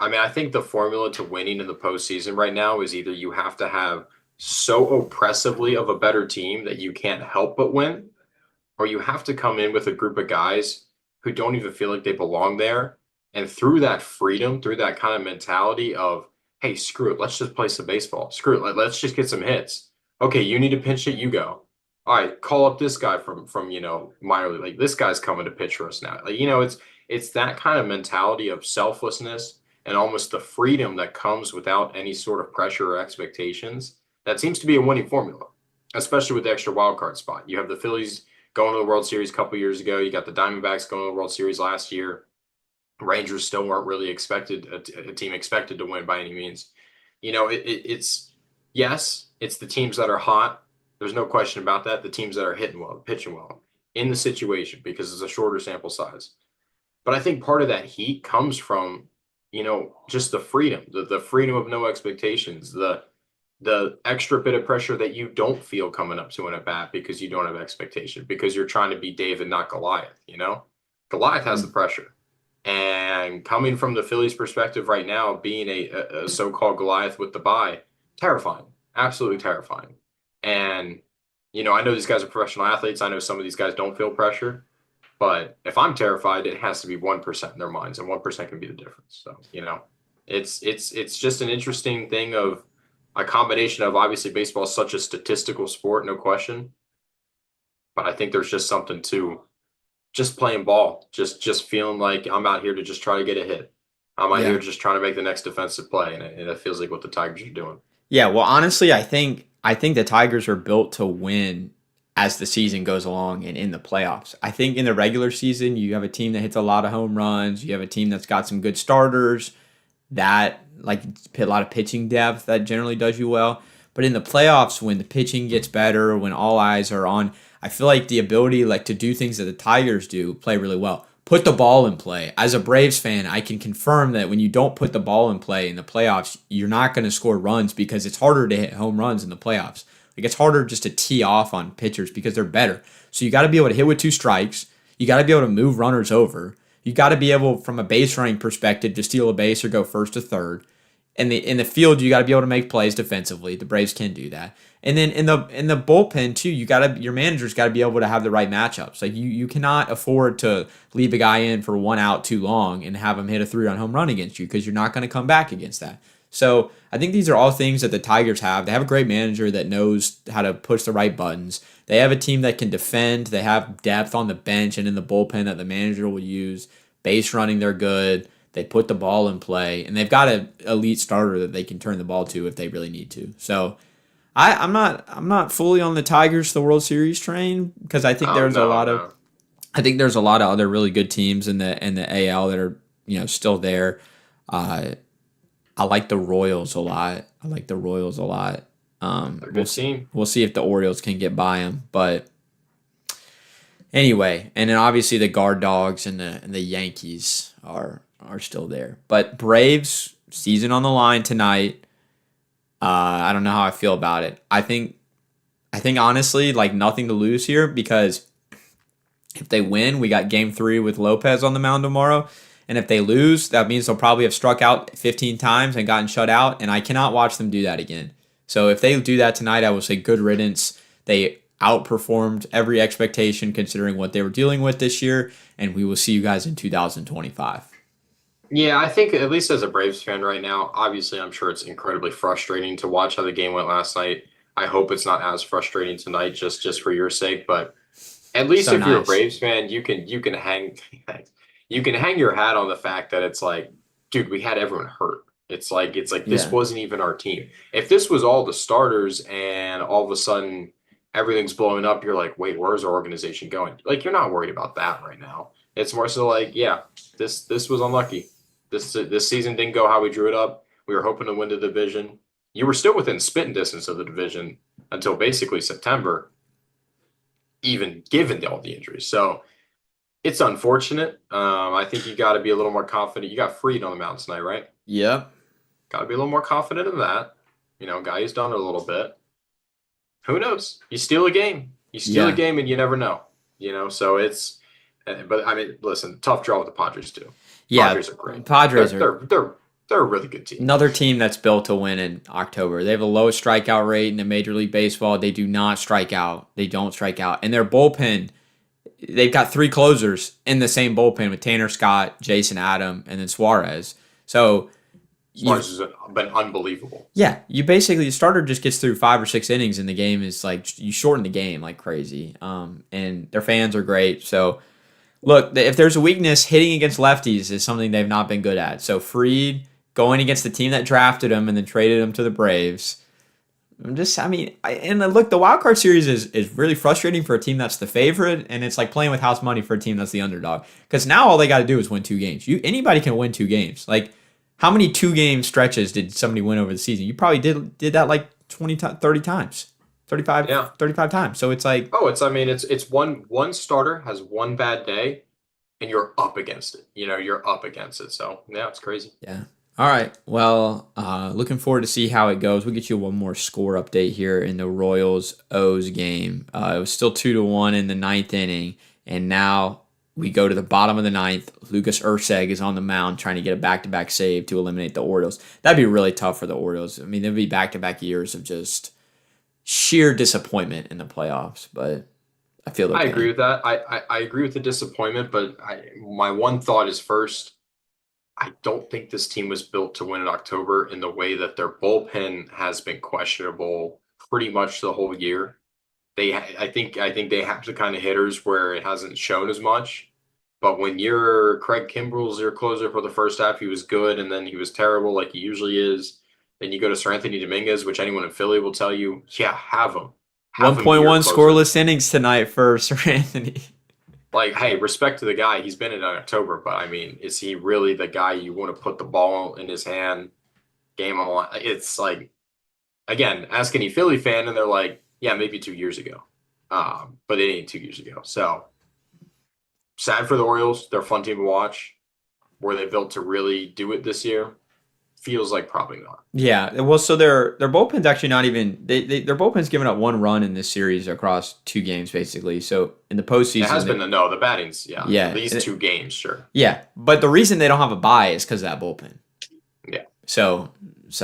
I mean, I think the formula to winning in the postseason right now is either you have to have so oppressively of a better team that you can't help but win, or you have to come in with a group of guys who don't even feel like they belong there. And through that freedom, through that kind of mentality of, hey, screw it, let's just play some baseball. Screw it, let's just get some hits. Okay, you need to pinch hit, you go. All right, call up this guy from minor league. Like this guy's coming to pitch for us now. Like, it's that kind of mentality of selflessness and almost the freedom that comes without any sort of pressure or expectations. That seems to be a winning formula, especially with the extra wild card spot. You have the Phillies going to the World Series a couple years ago. You got the Diamondbacks going to the World Series last year. Rangers still weren't really expected a team expected to win by any means. It's yes, it's the teams that are hot. There's no question about that. The teams that are hitting well, pitching well in the situation, because it's a shorter sample size. But I think part of that heat comes from, just the freedom, the freedom of no expectations, the extra bit of pressure that you don't feel coming up to an at bat because you don't have expectation, because you're trying to be David, not Goliath. Goliath has the pressure. And coming from the Phillies' perspective right now, being a so-called Goliath with the bye, terrifying, absolutely terrifying. And, I know these guys are professional athletes. I know some of these guys don't feel pressure. But if I'm terrified, it has to be 1% in their minds, and 1% can be the difference. So, it's just an interesting thing of a combination of, obviously baseball is such a statistical sport, no question. But I think there's just something to just playing ball, just feeling like I'm out here to just try to get a hit. I'm out here just trying to make the next defensive play, and it feels like what the Tigers are doing. Yeah, well, honestly, I think the Tigers are built to win as the season goes along and in the playoffs. I think in the regular season, you have a team that hits a lot of home runs. You have a team that's got some good starters, that like a lot of pitching depth that generally does you well. But in the playoffs, when the pitching gets better, when all eyes are on, I feel like the ability like to do things that the Tigers do play really well. put the ball in play. As a Braves fan, I can confirm that when you don't put the ball in play in the playoffs, you're not going to score runs because it's harder to hit home runs in the playoffs. Like it's harder just to tee off on pitchers because they're better. So you got to be able to hit with two strikes. You got to be able to move runners over. You got to be able, from a base running perspective, to steal a base or go first to third. In the field, you got to be able to make plays defensively. The Braves can do that. And then in the bullpen too, your manager's got to be able to have the right matchups. Like you cannot afford to leave a guy in for one out too long and have him hit a 3-run home run against you because you're not going to come back against that. So I think these are all things that the Tigers have. They have a great manager that knows how to push the right buttons. They have a team that can defend. They have depth on the bench and in the bullpen that the manager will use. Base running, they're good. They put the ball in play, and they've got an elite starter that they can turn the ball to if they really need to. So I'm not fully on the Tigers the World Series train because I think Oh there's a no, lot of no. I think there's a lot of other really good teams in the AL that are still there. Uh, I like the Royals a lot. I like the Royals a lot. They're a We'll good see, team. we'll see if the Orioles can get by them, but anyway, and then obviously the guard dogs and the Yankees are still there. But Braves season on the line tonight. I don't know how I feel about it. I think honestly like nothing to lose here because if they win, we got game 3 with Lopez on the mound tomorrow. And if they lose, that means they'll probably have struck out 15 times and gotten shut out. And I cannot watch them do that again. So if they do that tonight, I will say good riddance. They outperformed every expectation considering what they were dealing with this year. And we will see you guys in 2025. Yeah, I think at least as a Braves fan right now, obviously I'm sure it's incredibly frustrating to watch how the game went last night. I hope it's not as frustrating tonight just for your sake, but at least So if you're a nice. Braves fan, you can hang you can hang your hat on the fact that it's like, dude, we had everyone hurt. It's like this Yeah. wasn't even our team. If this was all the starters and all of a sudden everything's blowing up, you're like, wait, where's our organization going? Like you're not worried about that right now. It's more so like, yeah, this was unlucky. This season didn't go how we drew it up. We were hoping to win the division. You were still within spitting distance of the division until basically September, even given all the injuries. So it's unfortunate. I think you got to be a little more confident. You got Freed on the mound tonight, right? Yep. Got to be a little more confident in that. Guy who's done it a little bit. Who knows? You steal a game. You steal a Yeah. game, and you never know. So it's. But I mean, listen, tough draw with the Padres too. Yeah. Padres are great. Padres They're are they're they're they're a really good team. another team that's built to win in October. They have the lowest strikeout rate in the Major League Baseball. They do not strike out. They don't strike out. And their bullpen, they've got 3 closers in the same bullpen with Tanner Scott, Jason Adam, and then Suarez. So you Suarez has been unbelievable. yeah, you basically the starter just gets through 5 or 6 innings and the game is like you shorten the game like crazy. And their fans are great. So look, if there's a weakness, hitting against lefties is something they've not been good at. So Freed going against the team that drafted him and then traded him to the Braves. And look, the wild card series is really frustrating for a team that's the favorite, and it's like playing with house money for a team that's the underdog. Because now all they got to do is win 2 games. Anybody can win 2 games. Like, how many 2 game stretches did somebody win over the season? You probably did that like 30 times, 35, Yeah. 35 times. So it's like, Oh, I mean, it's one starter has one bad day, and you're up against it. You're up against it. So yeah, it's crazy. yeah. All right. Well, looking forward to see how it goes. We'll get you one more score update here in the Royals O's game. It was still 2-1 in the ninth inning, and now we go to the bottom of the ninth. Lucas Urseg is on the mound trying to get a back-to-back save to eliminate the Orioles. That'd be really tough for the Orioles. I mean, there'd be back-to-back years of just sheer disappointment in the playoffs, but I feel their I agree pain. with that. I agree with the disappointment, but my one thought is first, I don't think this team was built to win in October in the way that their bullpen has been questionable pretty much the whole year. I think they have the kind of hitters where it hasn't shown as much. But when you're Craig Kimbrell's your closer for the first half, he was good, and then he was terrible like he usually is. Then you go to Sir Anthony Dominguez, which anyone in Philly will tell you, yeah, have him. Have him be your 1.1 closer. scoreless innings tonight for Sir Anthony. Like, hey, respect to the guy. He's been in October, but I mean, is he really the guy you want to put the ball in his hand, game on the line? It's like, again, ask any Philly fan, and they're like, yeah, maybe 2 years ago. But it ain't 2 years ago. So Sad for the Orioles. They're a fun team to watch. Were they built to really do it this year? Feels like probably not. Yeah, well, so their bullpen's actually not even their bullpen's given up one run in this series across two games basically. So in the It has postseason, been the batting's, yeah, at yeah, least 2 games, sure. yeah, but the reason they don't have a bye is because of that bullpen. Yeah. So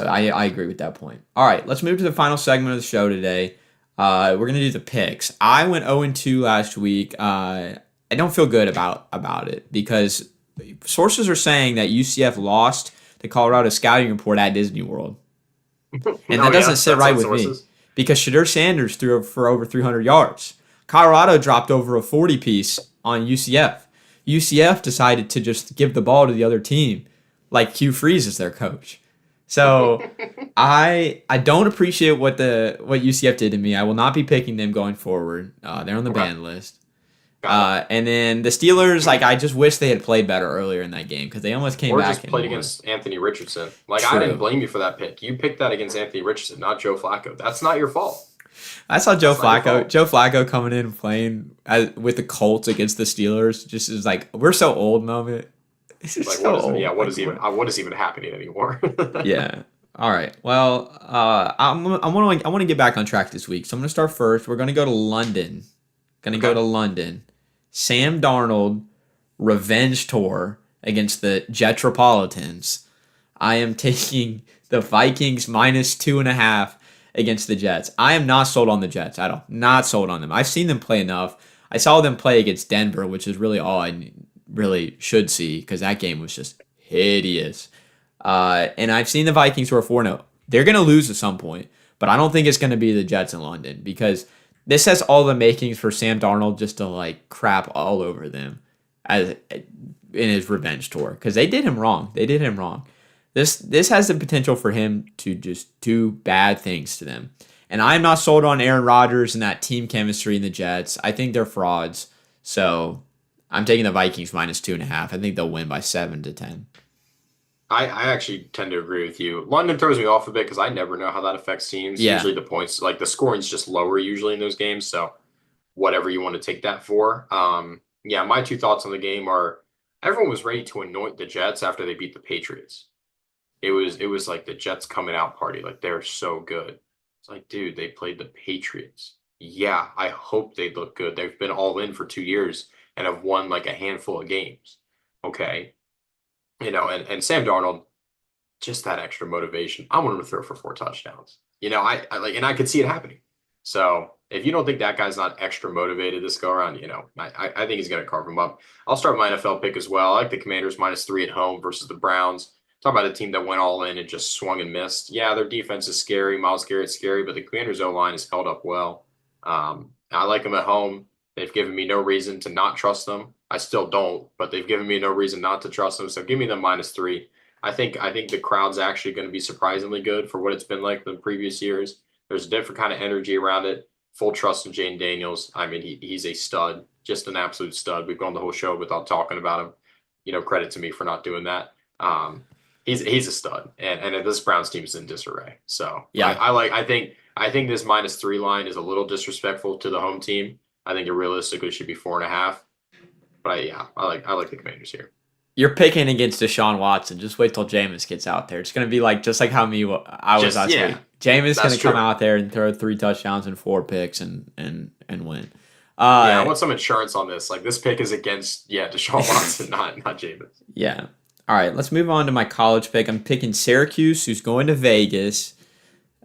I agree with that point. All right, let's move to the final segment of the show today. We're gonna do the picks. I went 0-2 last week. I don't feel good about it because sources are saying that UCF lost the Colorado scouting report at Disney World, and that doesn't sit That's right on with me sources. because Shadur Sanders threw for over 300 yards. Colorado dropped over a 40 piece on UCF. UCF decided to just give the ball to the other team, like Hugh Freeze is their coach. So I don't appreciate what UCF did to me. I will not be picking them going forward. They're on the Okay. ban list. Got And then the Steelers, like I just wish they had played better earlier in that game because they almost it. came Or back just and played won. against Anthony Richardson. Like, I True. didn't blame you for that pick. You picked that against Anthony Richardson, not Joe Flacco. That's not your fault. I saw Joe That's not your Flacco. fault. Joe Flacco coming in and playing with the Colts against the Steelers. Just is like we're so old moment. This is Like, so what is old. yeah, Like, what is even happening anymore? yeah. All right. Well, I want to get back on track this week. So I'm going to start first. We're going to go to London. Going to go Okay. to London. Sam Darnold revenge tour against the Jetropolitans. I am taking the Vikings -2.5 against the Jets. I am not sold on the Jets at all. Not sold on them. I've seen them play enough. I saw them play against Denver, which is really all I really should see because that game was just hideous. And I've seen the Vikings who are 4-0. They're going to lose at some point, but I don't think it's going to be the Jets in London because this has all the makings for Sam Darnold just to like crap all over them as in his revenge tour because they did him wrong. They did him wrong. This has the potential for him to just do bad things to them. And I'm not sold on Aaron Rodgers and that team chemistry in the Jets. I think they're frauds. So I'm taking the Vikings -2.5. I think they'll win by 7-10. I actually tend to agree with you. London throws me off a bit because I never know how that affects teams. Yeah. Usually the points, like the scoring's just lower usually in those games. So whatever you want to take that for. Yeah, my two thoughts on the game are everyone was ready to anoint the Jets after they beat the Patriots. It was like the Jets coming out party, like they're so good. It's like, dude, they played the Patriots. Yeah, I hope they look good. They've been all in for 2 years and have won like a handful of games. Okay. And Sam Darnold, just that extra motivation. I want him to throw for 4 touchdowns. I like, and I could see it happening. So if you don't think that guy's not extra motivated this go around, I think he's going to carve him up. I'll start my NFL pick as well. I like the Commanders -3 at home versus the Browns. Talk about a team that went all in and just swung and missed. Yeah, their defense is scary. Myles Garrett's scary, but the Commanders' O-line has held up well. I like them at home. They've given me no reason to not trust them. I still don't, but they've given me no reason not to trust them. So give me them -3. I think the crowd's actually going to be surprisingly good for what it's been like the previous years. There's a different kind of energy around it. Full trust in Jane Daniels. I mean, he's a stud, just an absolute stud. We've gone the whole show without talking about him. Credit to me for not doing that. He's a stud, and this Browns team is in disarray. So Yeah. I think this -3 line is a little disrespectful to the home team. I think it realistically should be 4.5. But I like the Commanders here. You're picking against Deshaun Watson. Just wait till Jameis gets out there. It's going to be like just like how I was last week. Jameis going to come out there and throw 3 touchdowns and 4 picks and win. I want some insurance on this. Like this pick is against Deshaun Watson, not Jameis. Yeah. All right, let's move on to my college pick. I'm picking Syracuse, who's going to Vegas.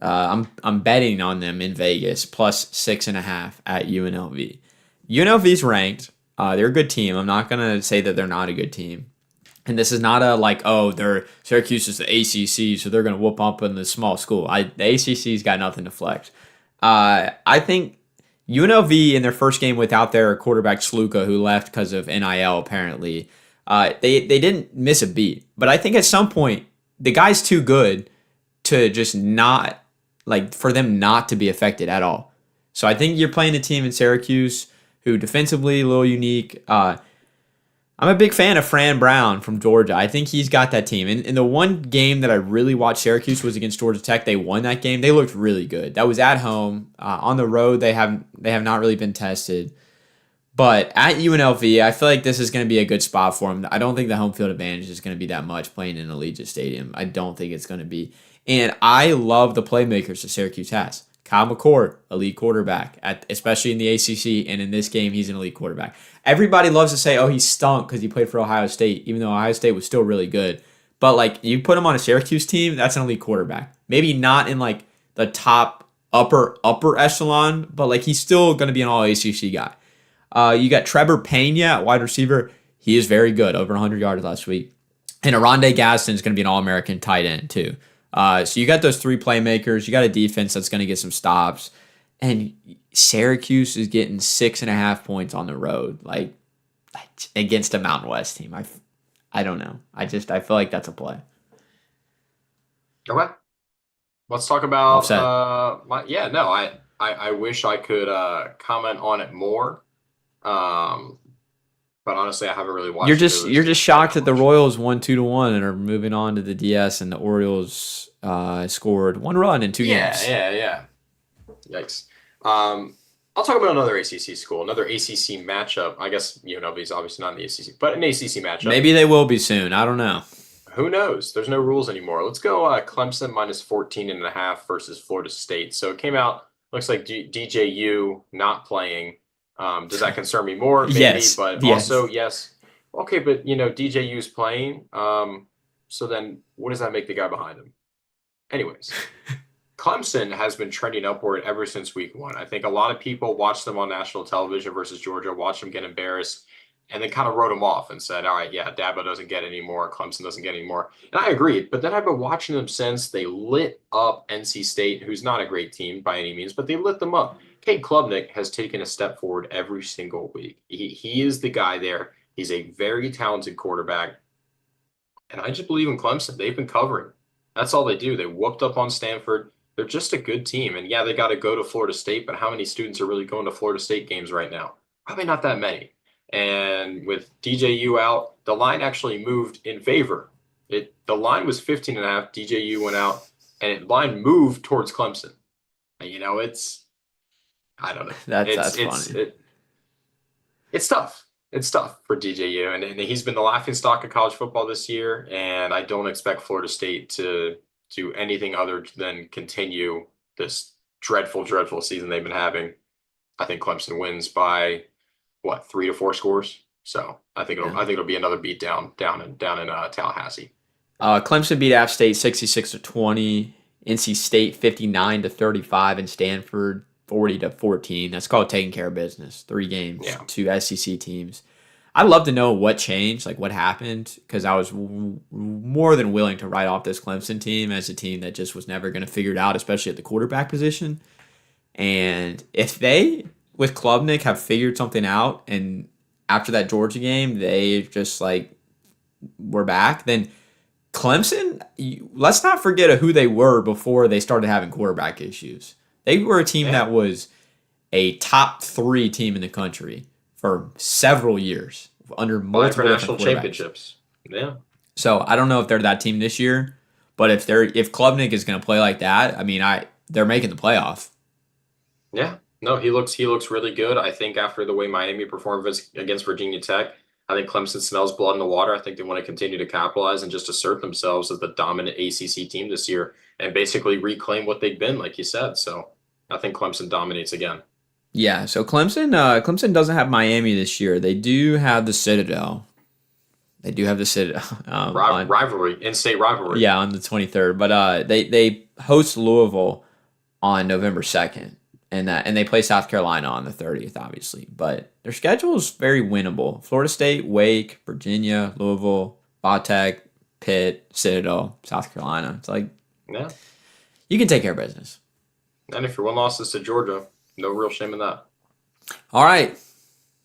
I'm betting on them in Vegas +6.5 at UNLV. UNLV's ranked. They're a good team. I'm not gonna say that they're not a good team. And this is not they're Syracuse is the ACC, so they're gonna whoop up in the small school. The ACC's got nothing to flex. I think UNLV in their first game without their quarterback Sluka, who left because of NIL apparently. They didn't miss a beat, but I think at some point the guy's too good to just not for them not to be affected at all. So I think you're playing a team in Syracuse who defensively a little unique. I'm a big fan of Fran Brown from Georgia. I think he's got that team. And the one game that I really watched Syracuse was against Georgia Tech. They won that game. They looked really good. That was at home. On the road, they have not really been tested. But at UNLV, I feel like this is going to be a good spot for him. I don't think the home field advantage is going to be that much playing in Allegiant Stadium. I don't think it's going to be. And I love the playmakers that Syracuse has. Kyle McCord, elite quarterback, especially in the ACC, and in this game, he's an elite quarterback. Everybody loves to say, oh, he stunk because he played for Ohio State, even though Ohio State was still really good. But, like, you put him on a Syracuse team, that's an elite quarterback. Maybe not in, like, the top upper echelon, but, like, he's still going to be an all-ACC guy. You got Trevor Pena at wide receiver. He is very good, over 100 yards last week. And Aronde Gaston is going to be an All-American tight end, too. So you got those three playmakers. You got a defense that's going to get some stops. And Syracuse is getting 6.5 points on the road, like against a Mountain West team. I don't know. I feel like that's a play. Okay. Let's talk about I wish I could comment on it more. But honestly, I haven't really watched. You're just shocked that the Royals won 2-1 and are moving on to the DS, and the Orioles scored 1 run in 2 games. Yeah. Yikes. I'll talk about another ACC school, another ACC matchup. I guess UNLV is obviously not in the ACC, but an ACC matchup. Maybe they will be soon. I don't know. Who knows? There's no rules anymore. Let's go Clemson minus 14.5 versus Florida State. So it came out, looks like DJU not playing. Does that concern me more? Maybe, yes. But also, yes. Okay, but, DJU's playing. So then what does that make the guy behind him? Anyways, Clemson has been trending upward ever since week 1. I think a lot of people watched them on national television versus Georgia, watched them get embarrassed, and then kind of wrote them off and said, all right, yeah, Dabo doesn't get any more, Clemson doesn't get any more. And I agreed, but then I've been watching them since. They lit up NC State, who's not a great team by any means, but they lit them up. Cade Klubnik has taken a step forward every single week. He is the guy there. He's a very talented quarterback. And I just believe in Clemson. They've been covering. That's all they do. They whooped up on Stanford. They're just a good team. And yeah, they got to go to Florida State, but how many students are really going to Florida State games right now? Probably not that many. And with DJU out, the line actually moved in favor. The line was 15.5. DJU went out, and the line moved towards Clemson. And, I don't know. That's funny. It's tough. It's tough for DJU, and he's been the laughingstock of college football this year. And I don't expect Florida State to do anything other than continue this dreadful, dreadful season they've been having. I think Clemson wins by 3 to 4 scores. So I think it'll be another beat down in Tallahassee. Clemson beat App State 66-20. NC State 59-35, and Stanford 40-14. That's called taking care of business. 3 games, 2 SEC teams. I'd love to know what changed, like what happened, because I was more than willing to write off this Clemson team as a team that just was never going to figure it out, especially at the quarterback position. And if they, with Klubnik, have figured something out, and after that Georgia game, they just were back, then Clemson, let's not forget who they were before they started having quarterback issues. They were a team that was a top 3 team in the country for several years under multiple national championships. Yeah. So I don't know if they're that team this year, but if Klubnik is going to play like that, I mean, they're making the playoff. Yeah. No, he looks really good. I think after the way Miami performed against Virginia Tech, I think Clemson smells blood in the water. I think they want to continue to capitalize and just assert themselves as the dominant ACC team this year and basically reclaim what they've been, like you said. So I think Clemson dominates again. Yeah, so Clemson doesn't have Miami this year. They do have the Citadel. Rivalry, in-state rivalry. Yeah, on the 23rd. But they host Louisville on November 2nd. And they play South Carolina on the 30th, obviously. But their schedule is very winnable. Florida State, Wake, Virginia, Louisville, Vatech, Pitt, Citadel, South Carolina. It's you can take care of business. And if your 1 loss is to Georgia, no real shame in that. All right.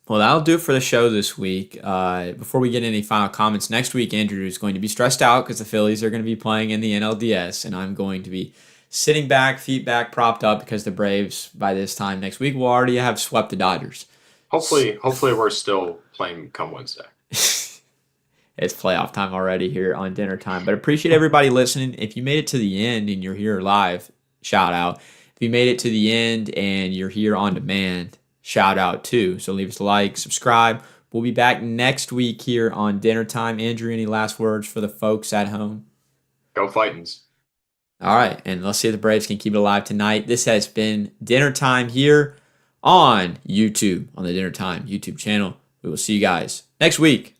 Well, that'll do it for the show this week. Before we get any final comments, next week Andrew is going to be stressed out because the Phillies are going to be playing in the NLDS, and I'm going to be sitting back, feet back, propped up because the Braves, by this time next week, will already have swept the Dodgers. Hopefully we're still playing come Wednesday. It's playoff time already here on Dinner Time. But appreciate everybody listening. If you made it to the end and you're here live, shout out. If you made it to the end and you're here on demand, shout out too. So leave us a like, subscribe. We'll be back next week here on Dinner Time. Andrew, any last words for the folks at home? Go Fightins. All right, and let's see if the Braves can keep it alive tonight. This has been Dinner Time here on YouTube, on the Dinner Time YouTube channel. We will see you guys next week.